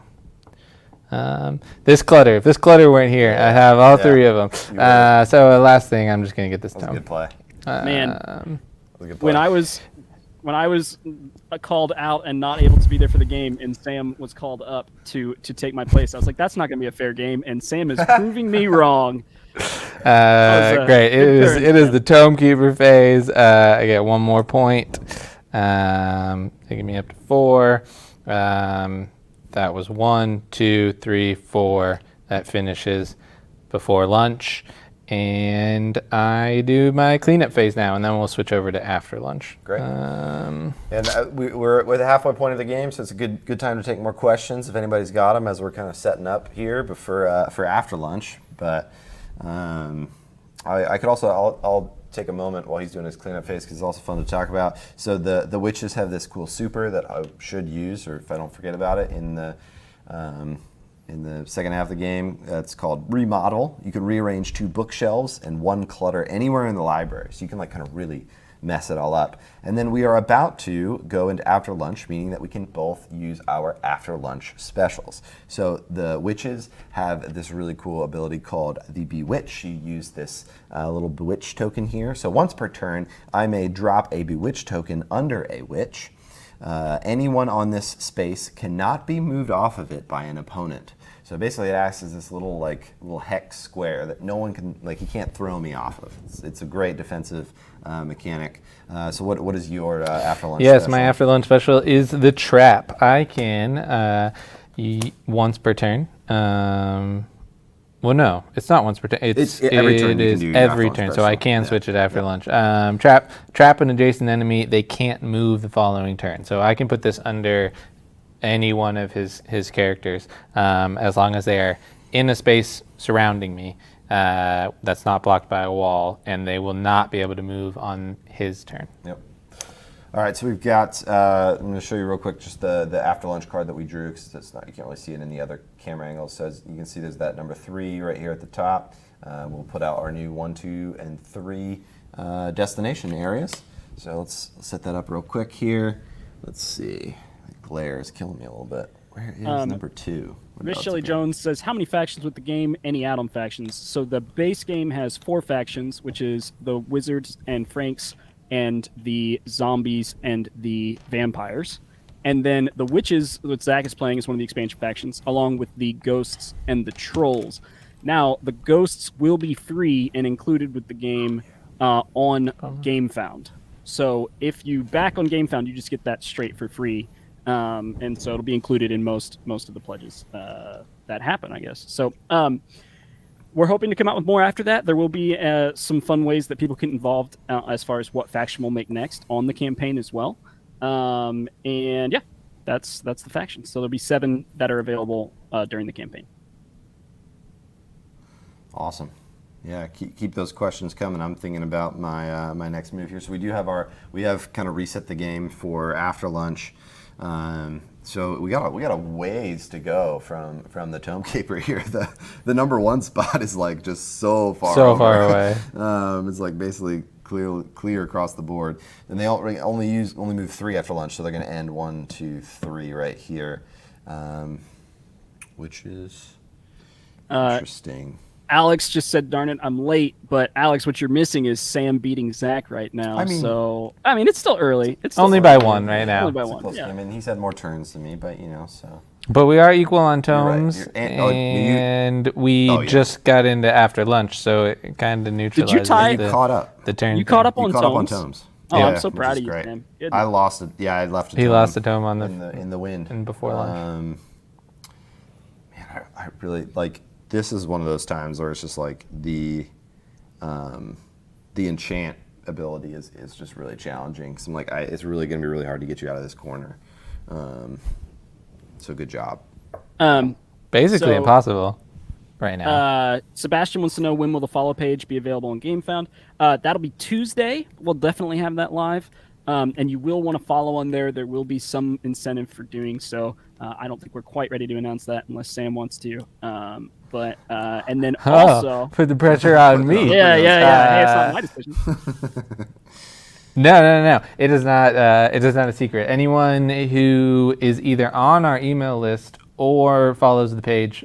If this clutter weren't here, I have all 3 of them. So last thing, I'm just gonna get this tome. That was a good play. Man, That was a good play. when I was called out and not able to be there for the game, and Sam was called up to take my place, I was like, that's not gonna be a fair game, and Sam is proving me wrong. Great. It is the tome keeper phase. I get 1 more point, taking me up to 4. That was 1, 2, 3, 4. That finishes before lunch. And I do my cleanup phase now, and then we'll switch over to after lunch. Great. And we're at the halfway point of the game, so it's a good time to take more questions if anybody's got them, as we're kind of setting up here for after lunch. But I could also I'll take a moment while he's doing his cleanup phase, because it's also fun to talk about. So the witches have this cool super that I should use, or if I don't forget about it, in the second half of the game. It's called Remodel. You can rearrange 2 bookshelves and 1 clutter anywhere in the library, so you can like kind of really mess it all up. And then we are about to go into after lunch, meaning that we can both use our after lunch specials. So the witches have this really cool ability called the Bewitch. You use this little Bewitch token here. So once per turn, I may drop a Bewitch token under a witch. Anyone on this space cannot be moved off of it by an opponent. So basically, it acts as this little hex square that no one can, he can't throw me off of. It's a great defensive mechanic. So what is your after lunch? Yes, special? my after lunch special is the trap. I can once per turn. Well, no, it's not once per turn. It's every turn. It is every turn, so I can switch it after lunch. Trap an adjacent enemy. They can't move the following turn, so I can put this under any one of his characters, as long as they are in a space surrounding me that's not blocked by a wall, and they will not be able to move on his turn. Yep. All right, so we've got, I'm going to show you real quick just the after lunch card that we drew, because you can't really see it in the other camera angles. So as you can see, there's that number 3 right here at the top. We'll put out our new 1, 2, and 3 destination areas. So let's set that up real quick here. Let's see. The glare is killing me a little bit. Where is number 2? Miss Shelley Jones says, how many factions with the game? Any add-on factions? So the base game has 4 factions, which is the Wizards and Franks, and the zombies and the vampires. And then the witches that Zach is playing is one of the expansion factions, along with the ghosts and the trolls. Now, the ghosts will be free and included with the game on Gamefound. So if you back on Gamefound, you just get that straight for free. And so it'll be included in most of the pledges that happen, I guess. So we're hoping to come out with more after that. There will be some fun ways that people get involved as far as what faction we'll make next on the campaign as well. And yeah, that's the faction. So there'll be 7 that are available during the campaign. Awesome. Yeah, keep those questions coming. I'm thinking about my my next move here. So we have kind of reset the game for after lunch. So we got a ways to go from the Tome Keeper here. The number 1 spot is like just so far away. It's like basically clear across the board. And they only move 3 after lunch, so they're going to end 1, 2, 3 right here, which is interesting. Alex just said, darn it, I'm late. But Alex, what you're missing is Sam beating Zach right now. It's still early. It's still only by 1 right now. Only by 1. Yeah. I mean, he's had more turns than me, but so. But we are equal on tomes, right. And we just got into after lunch, so it kind of neutralizes. Did you tie? Caught up. The turn. You caught up on tomes. Oh, yeah, I'm so proud of you, Sam. I lost it. Yeah, I left it. He lost the tome on in the wind and before lunch. Man, I really like. This is one of those times where it's just like the enchant ability is just really challenging. So I'm like, it's really going to be really hard to get you out of this corner. So good job. Basically So- impossible right now. Sebastian wants to know, when will the follow page be available on Gamefound? That'll be Tuesday. We'll definitely have that live. And you will want to follow on there. There will be some incentive for doing so. I don't think we're quite ready to announce that unless Sam wants to. And then also, Put the pressure on me. yeah. Hey, it's not my decision. No. It is not. It is not a secret. Anyone who is either on our email list or follows the page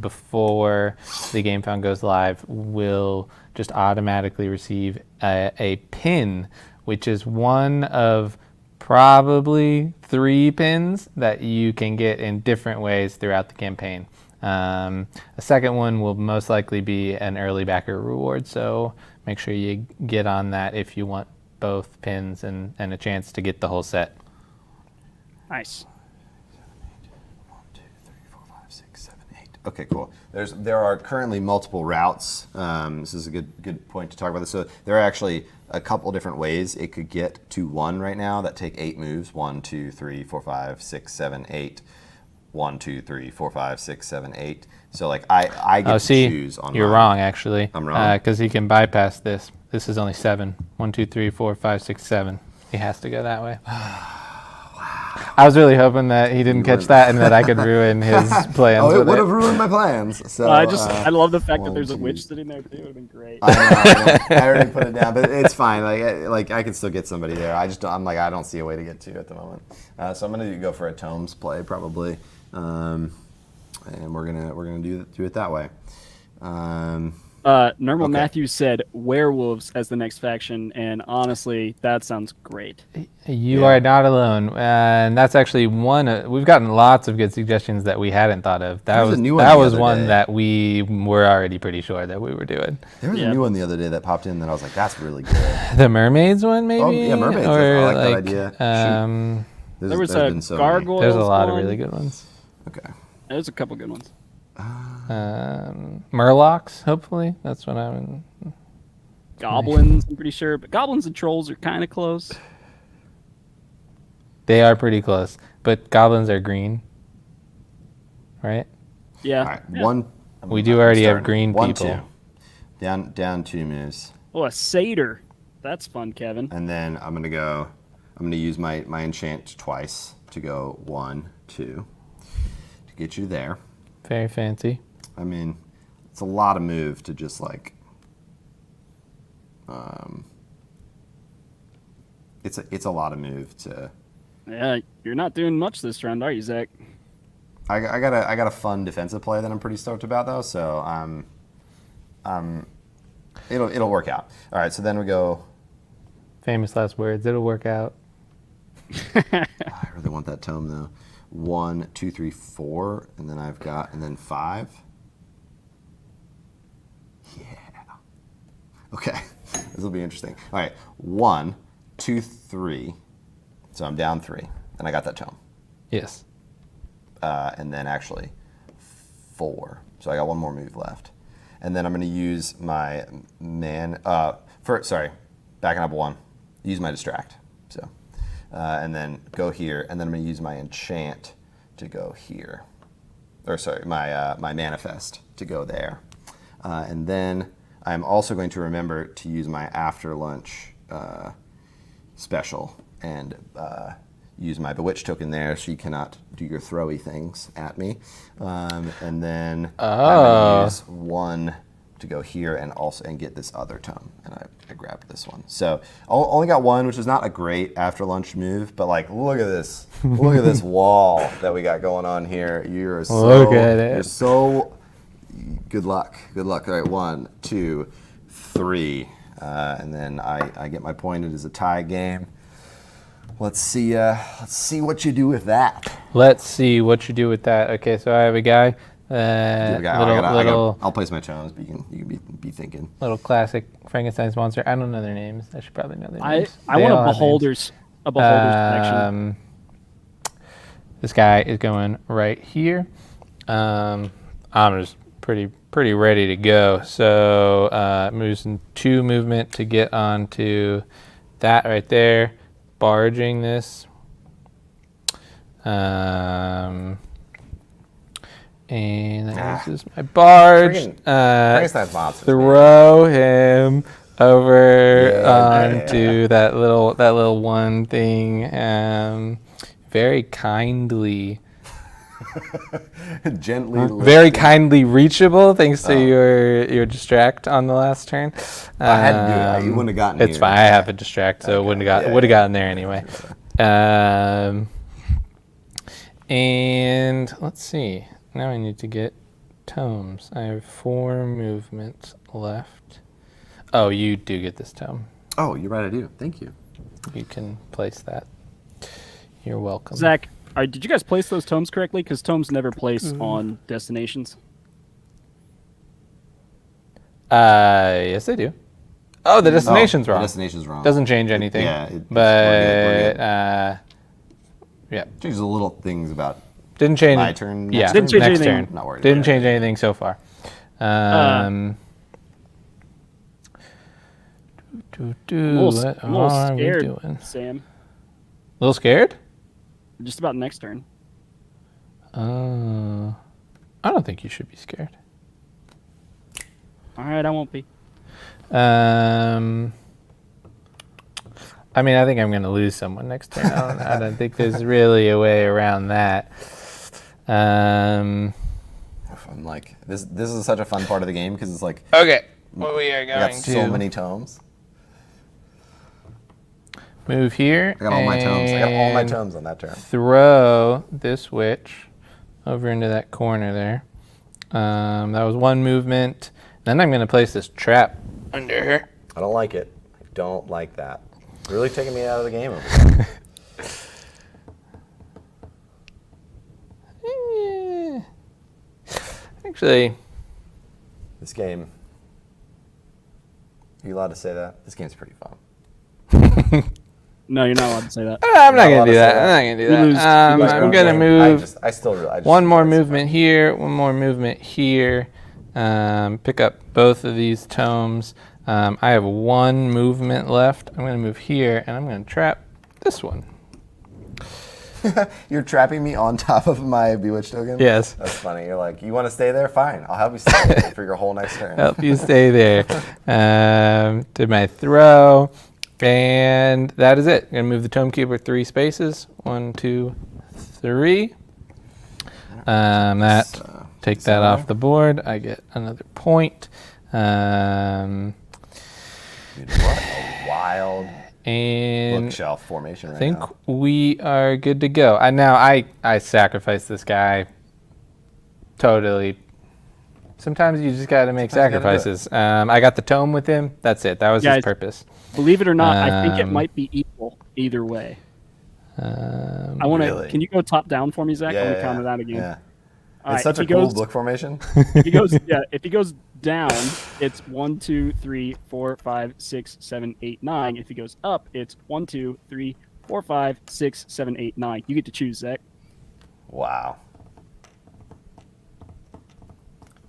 before the Gamefound goes live will just automatically receive a pin, which is one of probably 3 pins that you can get in different ways throughout the campaign. A second one will most likely be an early backer reward, so make sure you get on that if you want both pins and a chance to get the whole set. Nice. 1, 2, 3, 4, 5, 6, 7, 8. Okay, cool. There are currently multiple routes. This is a good point to talk about this. So there are actually a couple different ways it could get to 1 right now that take 8 moves. 1, 2, 3, 4, 5, 6, 7, 8. 1, 2, 3, 4, 5, 6, 7, 8. So like I get to choose on you're mine. wrong actually. I'm wrong. Because he can bypass this. This is only 7. 1, 2, 3, 4, 5, 6, 7. He has to go that way. I was really hoping that he didn't catch that and that I could ruin his plans. Oh, it with would have ruined my plans. So I love the fact that 1, there's a 2. witch sitting there too. It would have been great. I know. I already put it down, but it's fine. Like I can still get somebody there. I don't see a way to get to at the moment. So I'm gonna go for a tomes play probably, and we're gonna do it that way. Normal Okay. Matthews said werewolves as the next faction, and honestly, that sounds great. You are not alone, and that's actually one. We've gotten lots of good suggestions that we hadn't thought of. That There was was a new one that the was other one day. that we were already pretty sure that we were doing. There was Yeah. a new one the other day that popped in that I was like, that's really good. The mermaids one, maybe. Oh, yeah, mermaids. I like that idea. Shoot. There was there's a been so many. gargoyle. there's a lot of really good ones. Okay. There's a couple good ones. Murlocs, hopefully. That's what I'm. Goblins, I'm pretty sure, but goblins and trolls are kind of close. They are pretty close, but goblins are green, right? Yeah. All right. Yeah. One. We do already have green 1, people. 2. Down 2 moves, Oh, a satyr. That's fun, Kevin. and then I'm gonna use my enchant twice to go 1, 2 to get you there. Very fancy. I mean, it's a lot of move to just like. It's a lot of move to. Yeah, you're not doing much this round, are you, Zach? I got a fun defensive play that I'm pretty stoked about though, so it'll work out. All right, so then we go. Famous last words. It'll work out. I really want that tome though. 1, 2, 3, 4, and then 5. Yeah. Okay, this will be interesting. All right, 1, 2, 3. So I'm down 3, and I got that tome. Yes. And then actually 4. So I got one more move left. And then I'm going to use my backing up 1, use my distract. So, and then go here, and then I'm going to use my enchant to go here. Or sorry, my manifest to go there. And then I'm also going to remember to use my after lunch special and use my bewitch token there, so you cannot do your throwy things at me. And then I'm going to use 1 to go here and get this other tome, and I grabbed this one. So only got 1, which is not a great after lunch move, but like look at this, look at this wall that we got going on here. You're so Look at it. You're so good luck. All right, 1, 2, 3, and then I get my point. It is a tie game. Let's see what you do with that. Let's see what you do with that. Okay, so I have a guy. I'll place my tones, but you can be thinking. Little classic Frankenstein's monster. I don't know their names. I should probably know their names. I want a beholder's collection. This guy is going right here. I'm just pretty ready to go. So moves in 2 movement to get onto that right there. Barging this. And that uses my barge. Frankenstein's monsters. Throw him over onto that little one thing. Very kindly. Gently. Very kindly reachable, thanks to your distract on the last turn. I had to do it. You wouldn't have gotten It's here. fine. I have a distract, so it would have gotten there anyway. And let's see. Now I need to get tomes. I have 4 movements left. Oh, you do get this tome. Oh, you're right. I do. Thank you. You can place that. You're welcome. Zach, did you guys place those tomes correctly? Because tomes never place on destinations. Yes, they do. Oh, the destination's wrong. The destination's wrong. Doesn't change anything. Yeah, but yeah, changes the little things about didn't change. my turn. Yeah, Didn't change next anything. turn. Not worried. Didn't change anything so far. I'm a What little are we scared, doing? Sam. A little scared? Just about next turn. I don't think you should be scared. All right, I won't be. I mean, I think I'm going to lose someone next turn. I don't think there's really a way around that. I'm like, this is such a fun part of the game because it's like, Okay, well, we are I going got to so many tomes. move here. I got all my tomes. I got all my and tomes on that turn. Throw this witch over into that corner there. That was 1 movement. Then I'm going to place this trap under her. I don't like it. I don't like that. Really taking me out of the game over here. Actually, This game. Are you allowed to say that? This game's pretty fun. No, you're not allowed to say that. I'm not Not going to do allowed to that. say I'm that. not going to do You that. lose- you lose I'm one going to game. move I just one more enjoy this movement here, one more movement here. Pick up both of these tomes. I have 1 movement left. I'm going to move here, and I'm going to trap this one. You're trapping me on top of my Bewitched token? Yes. That's funny. You're like, you want to stay there? Fine. I'll help you stay there for your whole next turn. Help you stay there. Did my throw, and that is it. I'm going to move the tome keeper 3 spaces. 1, 2, 3. Take that off the board. I get another point. Dude, what a wild And bookshelf formation right I think now. we are good to go. I sacrificed this guy totally. Sometimes you just got to make Sometimes you gotta do sacrifices. I got the tome with him. That's it. That was his Guys, purpose. Believe it or not, I think it Um, might be equal either way. I want to. Really? Can you go top down for me, Zach? Yeah, Let me yeah, count yeah. it out again. Yeah. All It's right, such a if he cool goes- book formation. If he goes, if he goes down, it's 1, 2, 3, 4, 5, 6, 7, 8, 9. If he goes up, it's 1, 2, 3, 4, 5, 6, 7, 8, 9. You get to choose, Zach. Wow.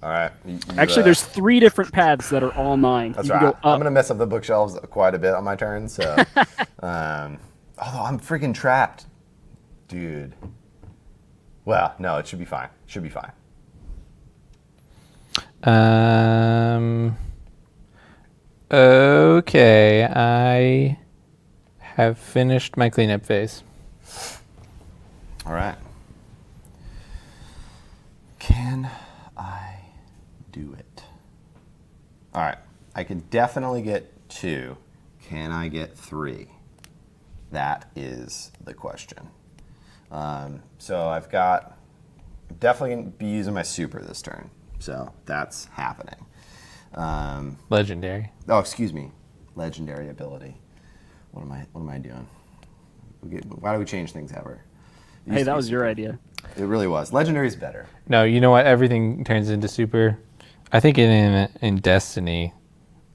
All right. Actually, there's 3 different paths that are all 9. That's you right. can go I'm up. gonna mess up the bookshelves quite a bit on my turn. So, although I'm freaking trapped, dude. Well, no, it should be fine. Should be fine. Okay, I have finished my cleanup phase. All right. Can I do it? All right. I can definitely get 2. Can I get 3? That is the question. So I've got, definitely going to be using my super this turn. So that's happening. Legendary. Oh, excuse me. Legendary ability. What am I doing? Why do we change things ever? It Hey, used to that be was your super. idea. It really was. Legendary is better. No, you know what? Everything turns into super. I think in Destiny,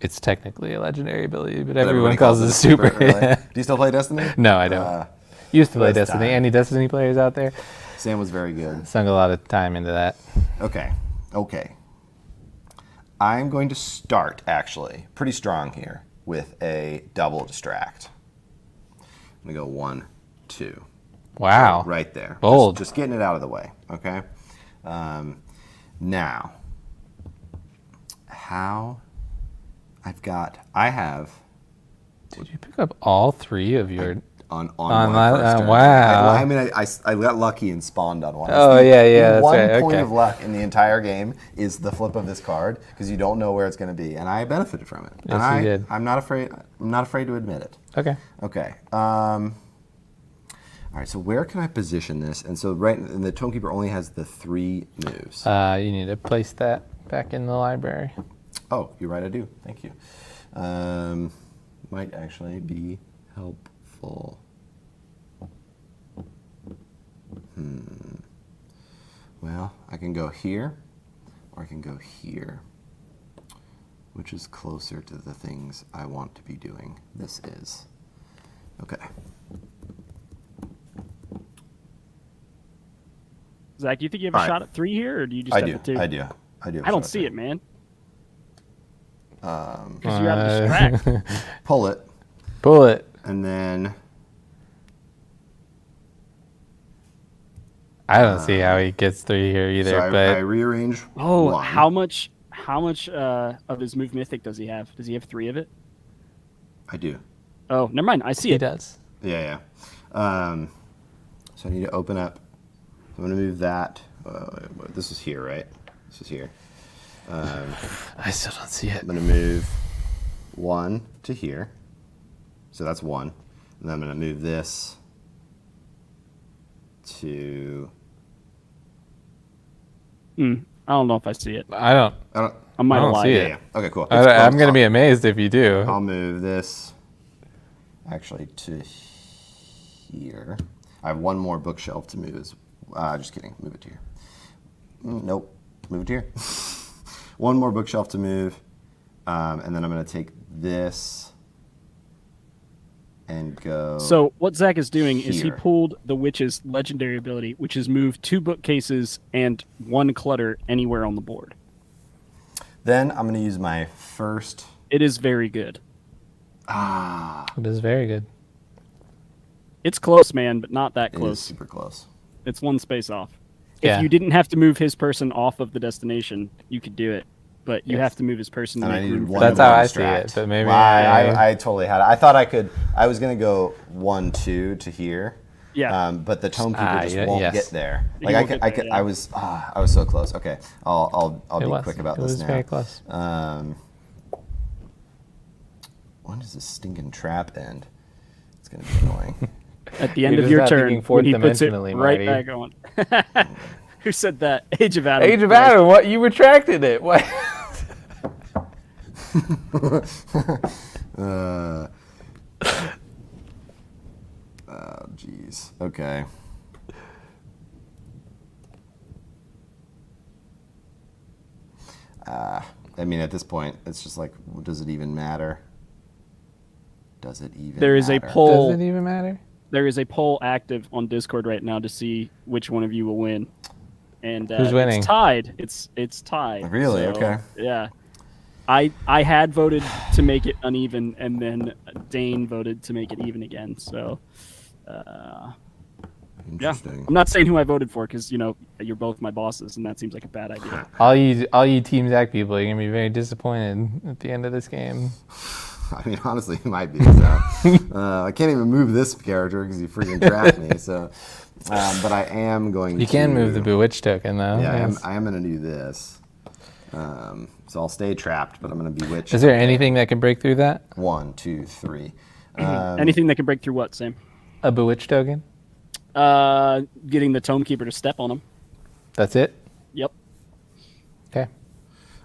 it's technically a legendary ability, but everyone everybody calls it super. really? Do you still play Destiny? No, I don't. Used to play First Destiny. time. Any Destiny players out there? Sam was very good. Sunk a lot of time into that. Okay. I'm going to start, actually, pretty strong here with a double distract. I'm going to go 1, 2. Wow. Right there. Bold. Just getting it out of the way, okay? Now, I have Did you pick up all 3 of your... on On my my- first turn. wow. I got lucky and spawned on one. Oh, yeah, that's one right, point okay. of luck in the entire game is the flip of this card because you don't know where it's going to be, and I benefited from it. Yes, and you did. I'm not afraid. I'm not afraid to admit it. Okay. Okay. All right. So where can I position this? And so and the Tomekeeper only has the 3 moves. You need to place that back in the library. Oh, you're right. I do. Thank you. Might actually be helpful. Well, I can go here, or I can go here. Which is closer to the things I want to be doing? This is. Okay. Zach, you think you have a All right. shot at 3 here, or do you just I have do. the 2? I do. I do. I don't see it, man. Um, Because you have a distract. pull it, Pull it. and then I don't see how he gets 3 here either, so I but rearrange. Oh, one. how much of his move mythic does he have? Does he have 3 of it? I do. Oh, never mind. I see he it. does. Yeah. So I need to open up. I'm going to move that. This is here, right? This is here. I still don't see it. I'm going to move 1 to here. So that's 1. And then I'm going to move this to... I don't know if I see it. I don't. I might I have don't lied. see Yeah, it. yeah. Okay, cool. I'm going to be amazed if you do. I'll move this actually to here. I have 1 more bookshelf to move. Just kidding. Move it to here. Nope. Move it to here. 1 more bookshelf to move. And then I'm going to take this and go. So what Zach is doing is he here. pulled the witch's legendary ability, which is move 2 bookcases and 1 clutter anywhere on the board. Then I'm going to use my first. It is very good. It is very good. It's close, man, but not that It is close. super close. It's 1 space off. Yeah. If you didn't have to move his person off of the destination, you could do it. But you have to move his person to And I make needed room for one. That's to how I see distract. it, but maybe Well, I totally had it. I thought I could. I was going to go 1, 2 to here. Yeah. But the Tomekeeper just won't yes. get there. He Like won't get there, yeah. I was so close. Okay, I'll It be was. quick about It this was now. very close. When does this stinking trap end? It's gonna be annoying. At the end You're of just your not turn, thinking when he puts it fourth-dimensionally, right Marty. back on. Who said that? Age of Adam. Age of Adam, what? You retracted it. What? Oh, jeez. Okay. I mean, at this point, it's just like, does it even matter? Does it even? There is a matter? poll. Does it even matter? There is a poll active on Discord right now to see which one of you will win. And Who's winning? It's tied. It's tied. Really? So, Okay. Yeah. I had voted to make it uneven, and then Dane voted to make it even again. So, yeah. Interesting. I'm not saying who I voted for because you're both my bosses, and that seems like a bad idea. All you Team Zach people, you're gonna be very disappointed at the end of this game. I mean, honestly, it might be. So. I can't even move this character because he freaking trapped me. So, but I am going. You can move the Bewitched token though. Yeah, Yes. I am going to do this. So I'll stay trapped, but I'm going to bewitch. Is there anything that can break through that? 1, 2, 3. Anything that can break through what, Sam? A Bewitched token? Getting the Tomekeeper to step on him. That's it? Yep. Okay.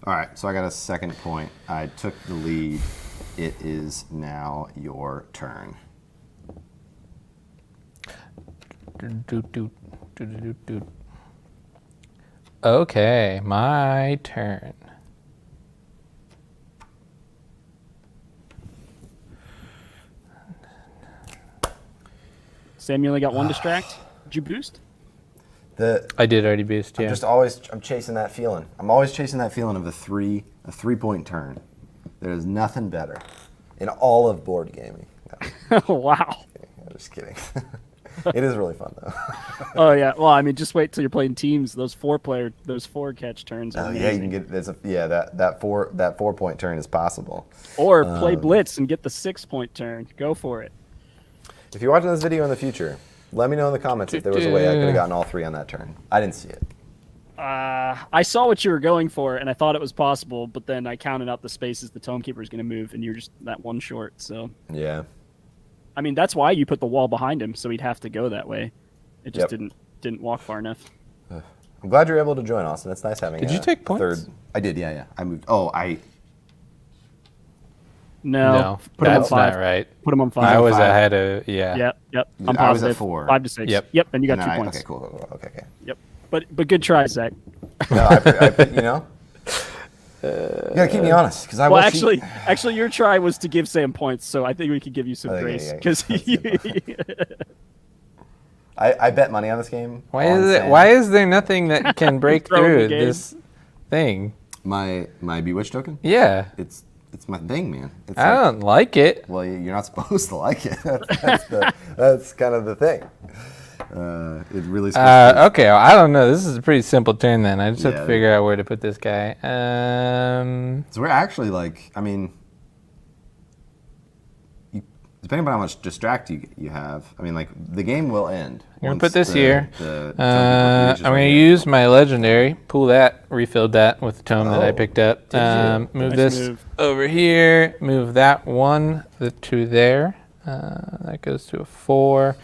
All right, so I got a second point. I took the lead. It is now your turn. Okay, my turn. Sam, you only got 1 distract. Did you boost? I did already boost, yeah. I'm chasing that feeling. I'm always chasing that feeling of a 3-point turn. There is nothing better in all of board gaming. No, Wow. I'm just kidding. It is really fun though. Oh yeah. Well, I mean, just wait till you're playing teams. Those 4 catch turns. Are Oh yeah, you amazing. can get that 4-point turn is possible. Or play blitz and get the 6-point turn. Go for it. If you're watching this video in the future, let me know in the comments if there was a way I could have gotten all 3 on that turn. I didn't see it. I saw what you were going for, and I thought it was possible, but then I counted out the spaces the Tome Keeper is going to move, and you're just that one short. So Yeah. I mean, that's why you put the wall behind him, so he'd have to go that way. It just didn't walk far enough. I'm glad you're able to join, Austin. It's nice having. Did you take points? Third. I did. Yeah. I moved. Oh, No, put him on that's 5. not right. Put him on 5. I was 5. ahead of Yep. I'm I was at positive. 4. 5 to 6. Yep. And you got and 2 then points. Okay, cool. Okay. Yep. But good try, Zach. No, I you know. You gotta keep me honest, because I Well, will actually, your try was to give Sam points, so I think we could give you some grace yeah. because I bet money on this game. Why on is it? Sam. Why is there nothing that can break Throw in the through game. this thing? My Bewitch token? Yeah, It's my thing, man. It's I don't like it. Well, you're not supposed to like it. That's kind of the thing. It really. Okay, well, I don't know. This is a pretty simple turn then. I just have Yeah. to figure out where to put this guy. So we're actually like, I mean, depending on how much distract you have, I mean, like the game will end. I'm gonna once put this the- here. the I'm Tome gonna Keeper use my legendary. Pull that. Refilled that with the tome that I Oh, picked up. did you? Move Nice this move. over here. Move that one to there. That goes to a 4.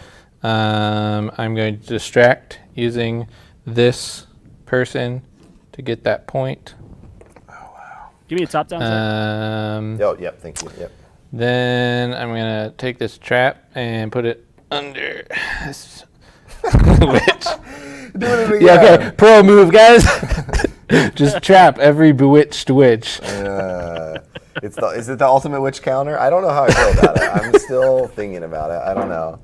I'm going to distract using this person to get that point. give me a top down. Zach. Oh, yep. Thank you. Yep. Then I'm gonna take this trap and put it under this witch. Yeah, okay. Pro move, guys. Just trap every bewitched witch. Is it the ultimate witch counter? I don't know how I feel about it. I'm still thinking about it. I don't know.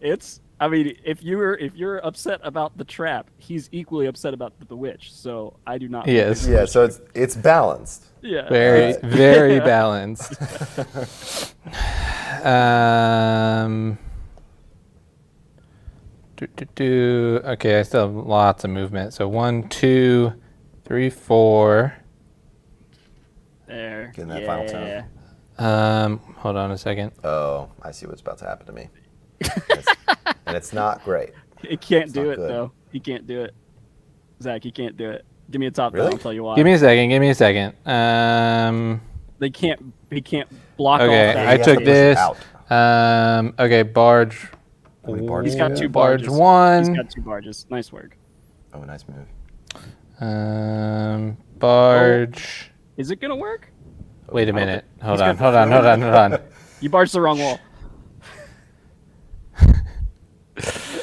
It's. I mean, if you're upset about the trap, he's equally upset about the bewitch. So I do not. Yes. Yeah, so it's balanced. Yeah. Very, very balanced. Okay, I still have lots of movement. So 1, 2, 3, 4. There. Getting that final tone. Hold on a second. Oh, I see what's about to happen to me. And it's not great. It can't do not it good. though. He can't do it. Zach, he can't do it. Give me a top Really? down. I'll tell you why. Give me a second. Give me a second. They can't. He can't block Okay, off that. I You have took to push it this. out. Okay, barge. How many barges He's do got you 2 have? barge barges. 1. He's got 2 barges. Nice work. Oh, nice move. Barge. Is it gonna work? Wait a minute. Hold He's on. got- Hold on. You barged the wrong wall.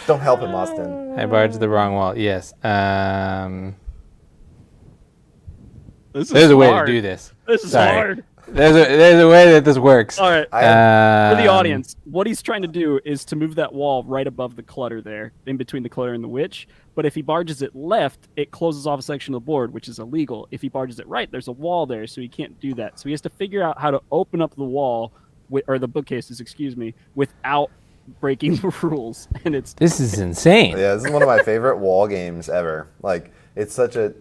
Don't help him, Austin. I barged the wrong wall. Yes. This is There's a way to hard. do this. This is Sorry. hard. There's a way that this works. All right. I- For the audience, what he's trying to do is to move that wall right above the clutter there, in between the clutter and the witch. But if he barges it left, it closes off a section of the board, which is illegal. If he barges it right, there's a wall there, so he can't do that. So he has to figure out how to open up the wall, or the bookcases, excuse me, without breaking the rules. And it's This is insane. Yeah, this is one of my favorite wall games ever. Like, it's such a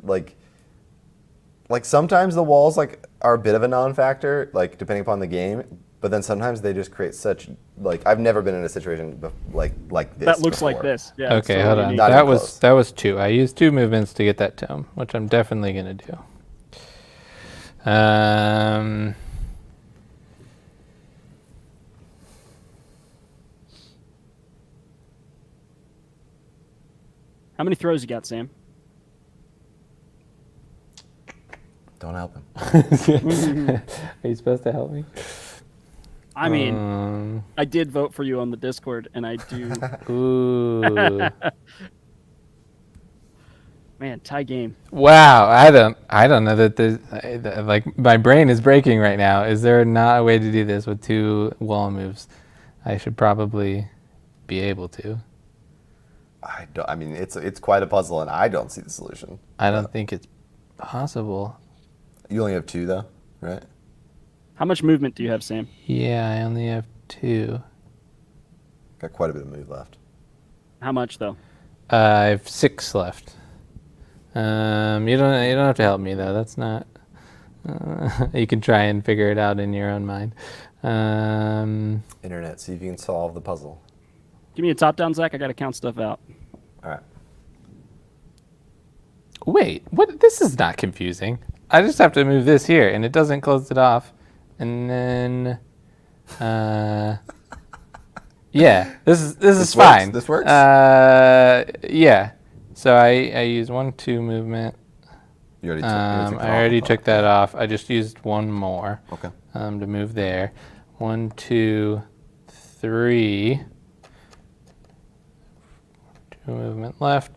like sometimes the walls like are a bit of a non-factor, like depending upon the game. But then sometimes they just create such like I've never been in a situation like this. that looks like before. this. Yeah. it's Okay, totally hold on. unique. Not That even was close. that was 2. I used 2 movements to get that tome, which I'm definitely gonna do. How many throws you got, Sam? Don't help him. Are you supposed to help me? I mean, I did vote for you on the Discord, and I do. Ooh. Man, tie game. Wow, I don't know that there's like my brain is breaking right now. Is there not a way to do this with 2 wall moves? I should probably be able to. I mean, it's quite a puzzle, and I don't see the solution. I don't think it's possible. You only have 2 though, right? How much movement do you have, Sam? Yeah, I only have 2. Got quite a bit of move left. How much though? I have 6 left. You don't have to help me though. That's not. You can try and figure it out in your own mind. Internet, see if you can solve the puzzle. Give me a top down, Zach. I gotta count stuff out. All right. Wait, what? This is not confusing. I just have to move this here, and it doesn't close it off. And then, yeah, this is This fine. works? This works? Yeah. So I use 1, 2 movement. You already took, I already took that off. I just used 1 more. Okay. To move there. 1, 2, 3. 2 movement left.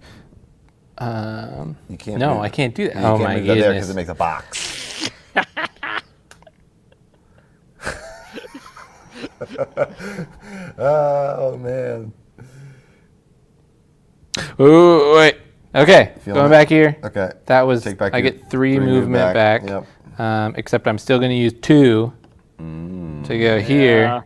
You can't. No, move I it. can't do that. You Oh can't my move that there goodness. because it makes a box. Oh man. Ooh, wait. Okay, Feeling going it? back here. Okay. That was. Take back I your get 3 move movement back. Yep. Except I'm still going to use 2 to go here.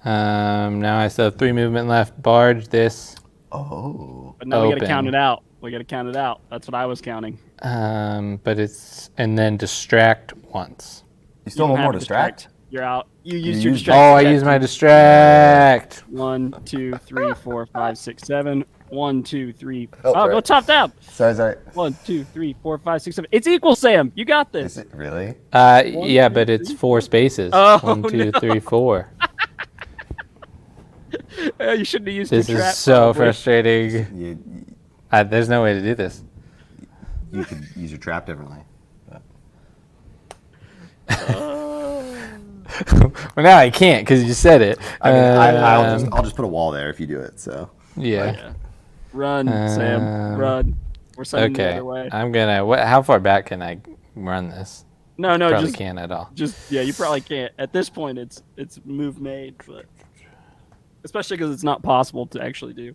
Now I still have 3 movement left. Barge this. Oh. But now we gotta Open. count it out. We gotta count it out. That's what I was counting. But it's and then distract once. You still You have don't more have distract? You're out. You used You your used- distract. Oh, I use my distract. 1, 2, 3, 4, 5, 6, 7. 1, 2, 3. Oh, Oh, go right. top down. Sorry. 1, 2, 3, 4, 5, 6, 7. It's equal, Sam. You got Is this. it really? Yeah, two, but it's three, 4 spaces. Oh, 1, 2, 3, 4. You shouldn't have used This your trap. is so probably. frustrating. There's no way to do this. You could use your trap differently. Well, now I can't because you said it. I mean, I'll just put a wall there if you do it. So. Yeah. Yeah. Run, Sam. Run. We're sending the Okay. other way. I'm gonna. How far back can I run this? No, Probably just can't at all. yeah. You probably can't. At this point, it's move made, but especially because it's not possible to actually do.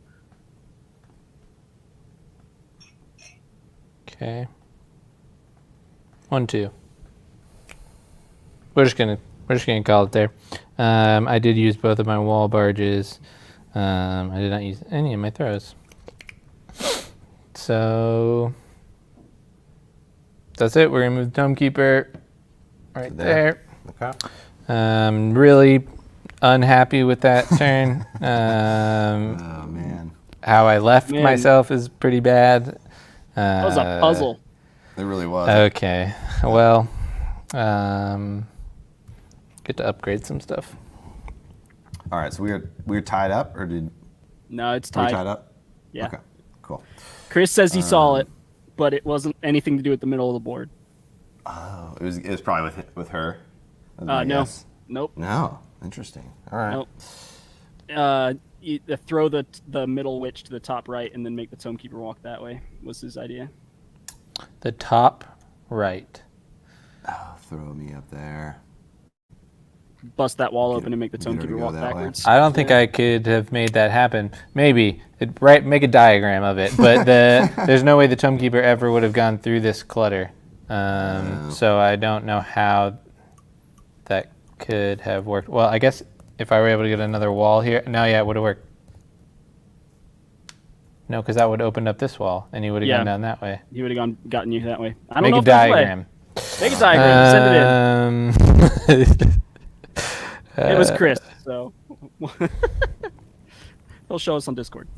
Okay. 1, 2. We're just gonna call it there. I did use both of my wall barges. I did not use any of my throws. So that's it. We're gonna move the Tome Keeper right there. Okay. Really unhappy with that turn. Oh man. How I left Man. myself is pretty bad. That was a puzzle. It really was. Okay. Well, get to upgrade some stuff. All right. So we're tied up, or did No, it's are we tied. tied up? Yeah. Okay. Cool. Chris says he saw it, but it wasn't anything to do with the middle of the board. Oh, it was probably with her. That's my No. guess. Nope. No. Interesting. All right. Nope. You throw the middle witch to the top right, and then make the Tome Keeper walk that way. Was his idea? The top right. Oh, throw me up there. Bust that wall open and make the get Tome her to Keeper go walk that way. backwards. I don't think I could have made that happen. Maybe make a diagram of it, but there's no way the Tome Keeper ever would have gone through this clutter. So I don't know how that could have worked. Well, I guess if I were able to get another wall here, no, yeah, it would have worked. No, because that would open up this wall, and he would have Yeah. gone down that way. He would have gotten you that way. I don't Make know a if there's way. diagram. Make a diagram. Send it in. It was Chris, so he'll show us on Discord.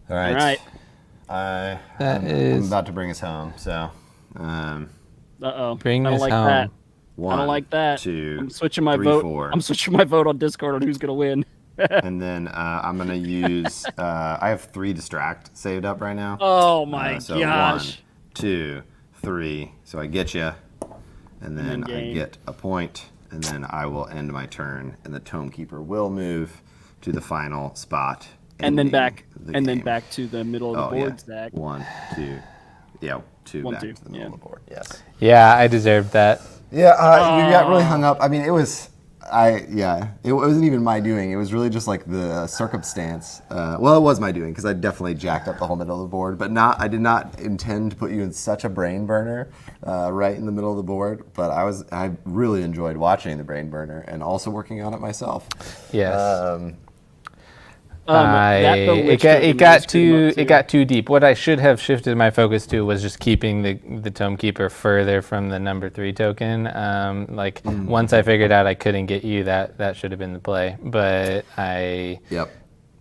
All right. All right. I'm about to bring us home. So. Uh-oh. Bring I don't us like home. that. One, I don't like that. 2, I'm switching my 3, vote. 4. I'm switching my vote on Discord on who's gonna win. And then I'm gonna use. I have 3 distract saved up right now. Oh my So gosh. 1, 2, 3. So I get you, and then I gain. get a point, and then I will end my turn, and the Tome Keeper will move to the final spot. And then ending back, the and then game. back to the middle of the board, yeah. Zach. 1, 2. Yeah, 2 1, back 2, to the middle yeah. of the board. Yes. Yeah, I deserved that. Yeah, you got really hung up. I mean, it was It wasn't even my doing. It was really just like the circumstance. Well, it was my doing because I definitely jacked up the whole middle of the board, but I did not intend to put you in such a brain burner right in the middle of the board. But I really enjoyed watching the brain burner and also working on it myself. Yes. It It got too deep. What I should have shifted my focus to was just keeping the Tome Keeper further from the number 3 token. Once I figured out I couldn't get you, that should have been the play, but I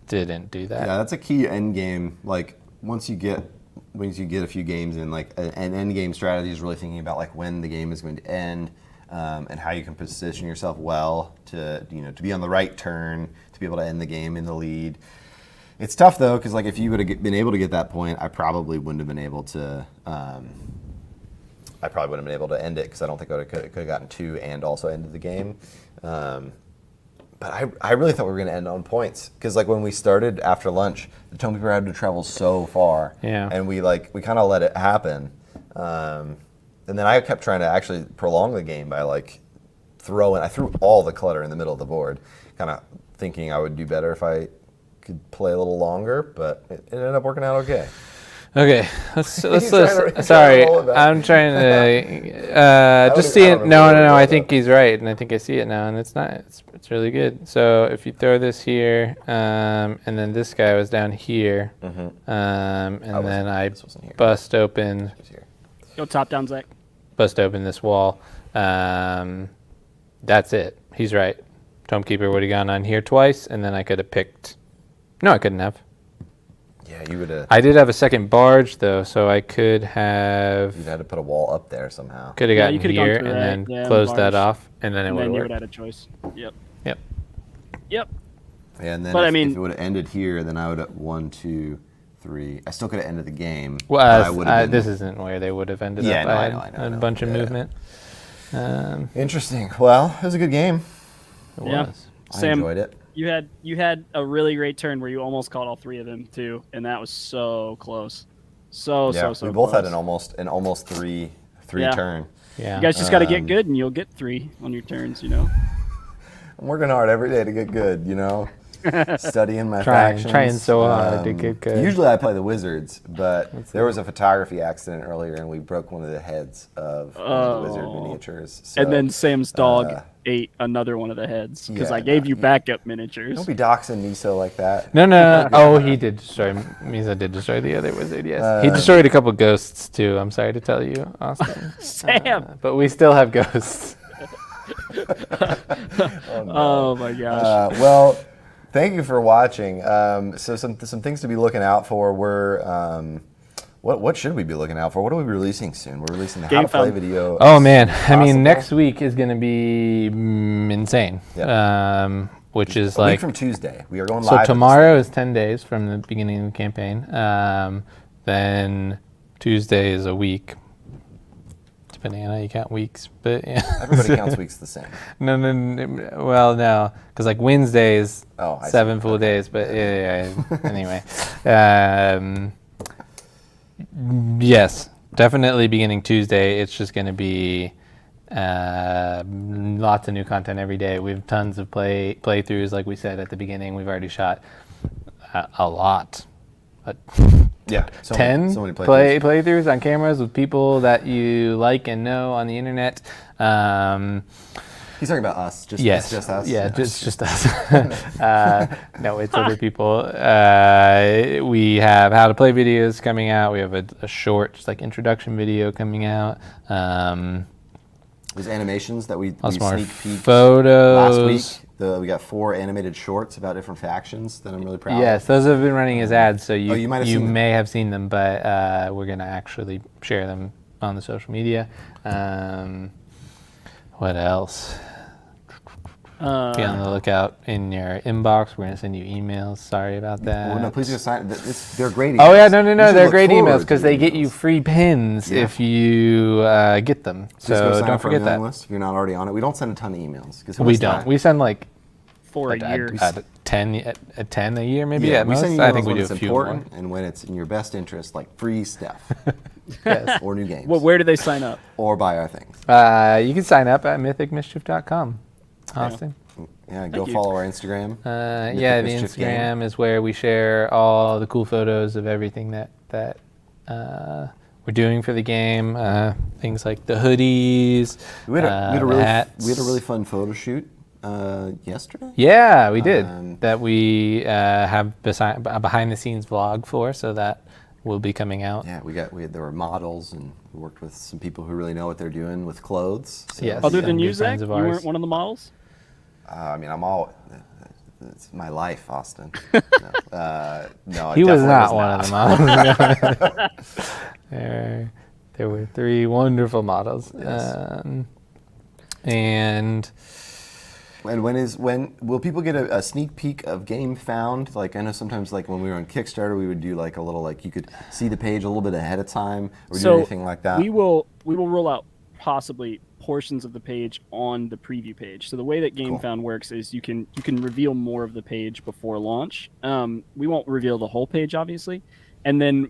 didn't do that. Yeah, that's a key end game. Like once you get a few games in, like an end game strategy is really thinking about like when the game is going to end. And how you can position yourself well to be on the right turn to be able to end the game in the lead. It's tough though, because like if you would have been able to get that point, I probably wouldn't have been able to. End it because I don't think I could have gotten 2 and also ended the game. But I really thought we were going to end on points because like when we started after lunch, the Tome Keeper had to travel so far, and we kind of let it happen. And then I kept trying to actually prolong the game by I threw all the clutter in the middle of the board, kind of thinking I would do better if I could play a little longer, but it ended up working out okay. Okay, let's sorry, I'm trying to just see it. No, I think he's right, and I think I see it now, and it's not. It's really good. So if you throw this here, and then this guy was down here, and then I bust open. Go top down, Zach. Bust open this wall. That's it. He's right. Tome Keeper would have gone on here twice, and then I could have picked. No, I couldn't have. Yeah, you would have. I did have a second barge though, so I could have. You'd had to put a wall up there somehow. Could have gotten here and then closed that off, and then it would have worked. You would have had a choice. Yep. Yeah, and then if it would have ended here, then I would have 1, 2, 3. I still could have ended the game. Well, this isn't where they would have ended up. I know. A bunch of movement. Interesting. Well, it was a good game. It was. Sam, I enjoyed it. You had a really great turn where you almost caught all 3 of them too, and that was so close. So we both close. had an almost three turn. Yeah. You guys just got to get good, and you'll get 3 on your turns. I'm working hard every day to get good. Studying my factions. Trying so hard to get good. Usually I play the wizards, but there was a photography accident earlier, and we broke one of the heads of one of the wizard miniatures. So, and then Sam's dog ate another one of the heads because I gave you backup miniatures. Don't be doxing Miso like that. No. Oh, he did destroy. Misa did destroy the other wizard. Yes, he destroyed a couple ghosts too. I'm sorry to tell you, Austin. Sam. But we still have ghosts. Oh my gosh. Well. Thank you for watching. So some things to be looking out for were what should we be looking out for? What are we releasing soon? We're releasing the How to Play video. Oh man, I mean next week is going to be insane. Yep. Which is a like week from Tuesday. We are going live. So tomorrow is 10 days from the beginning of the campaign. Then Tuesday is a week. Depending on how you count weeks, but yeah. Everybody counts weeks the same. No. Well, no, because like Wednesday is 7 full days, but yeah. Anyway, yes, definitely beginning Tuesday. It's just going to be lots of new content every day. We have tons of playthroughs, like we said at the beginning. We've already shot a lot. 10 playthroughs on cameras with people that you like and know on the internet. He's talking about us. Just us. Yeah, just us. No, it's other people. We have how to play videos coming out. We have a short, just like introduction video coming out. There's animations that we sneak peeked photos. last week. We got 4 animated shorts about different factions that I'm really proud of. Yes, those have been running as ads, so you may have seen them, but we're going to actually share them on the social media. What else? Be on the lookout in your inbox. We're going to send you emails. Sorry about that. Well, no, please just sign. They're great emails. Oh, yeah, no. They're great emails because they get you free pins if you get them. So don't forget that. List if you're not already on it. We don't send a ton of emails. We don't. We send like 4 a year. 10 a year maybe at most. I think we do a few more. And when it's in your best interest, like free stuff. Yes. Or new games. Well, where do they sign up? Or buy our things. You can sign up at mythicmischief.com. Austin. Yeah, go you. follow our Instagram. Yeah, the Mischief Game. Instagram is where we share all the cool photos of everything that we're doing for the game. Things like the hoodies, We had a the really hats. we had a really fun photo shoot yesterday. Yeah, we did. That we have a behind the scenes vlog for, so that will be coming out. Yeah, there were models, and we worked with some people who really know what they're doing with clothes. So, Yes. Other than Some you, good Zach, friends you of ours. weren't one of the models? I mean, it's my life, Austin. No, He was not definitely one of the models. There were 3 wonderful models. Yes. And And when will people get a sneak peek of Gamefound? Like, I know sometimes, like when we were on Kickstarter, we would do like a little, like you could see the page a little bit ahead of time, or do anything like that. We will roll out possibly portions of the page on the preview page. So the way that Gamefound works is you can reveal more of the page before launch. We won't reveal the whole page, obviously. And then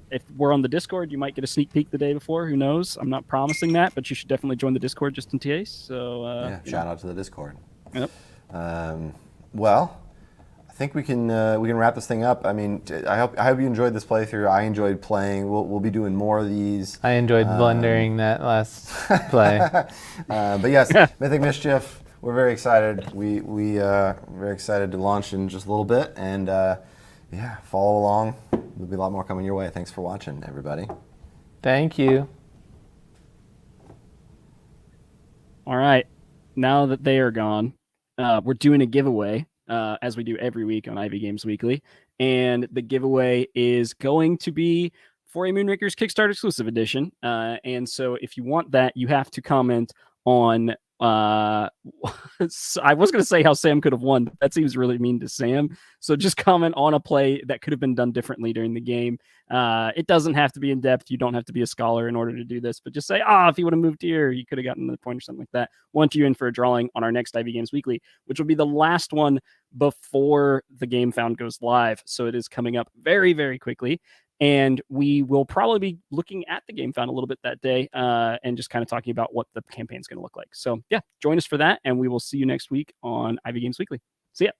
if we're on the Discord, you might get a sneak peek the day before. Who knows? I'm not promising that, but you should definitely join the Discord just in case. So shout out to the Discord. Yep. Well, I think we can wrap this thing up. I mean, I hope you enjoyed this playthrough. I enjoyed playing. We'll be doing more of these. I enjoyed blundering that last play. But yes, Mythic Mischief. We're very excited. We very excited to launch in just a little bit, and follow along. There'll be a lot more coming your way. Thanks for watching, everybody. Thank you. All right. Now that they are gone, we're doing a giveaway, as we do every week on Ivy Games Weekly. And the giveaway is going to be for a Moonrakers Kickstarter exclusive edition. And so if you want that, you have to comment on... I was going to say how Sam could have won, but that seems really mean to Sam. So just comment on a play that could have been done differently during the game. It doesn't have to be in depth. You don't have to be a scholar in order to do this, but just say, if you would have moved here, you could have gotten another point or something like that. Want you in for a drawing on our next Ivy Games Weekly, which will be the last one before the Gamefound goes live. So it is coming up very, very quickly. And we will probably be looking at the Gamefound a little bit that day and just kind of talking about what the campaign is going to look like. So, yeah, join us for that. And we will see you next week on Ivy Games Weekly. See ya.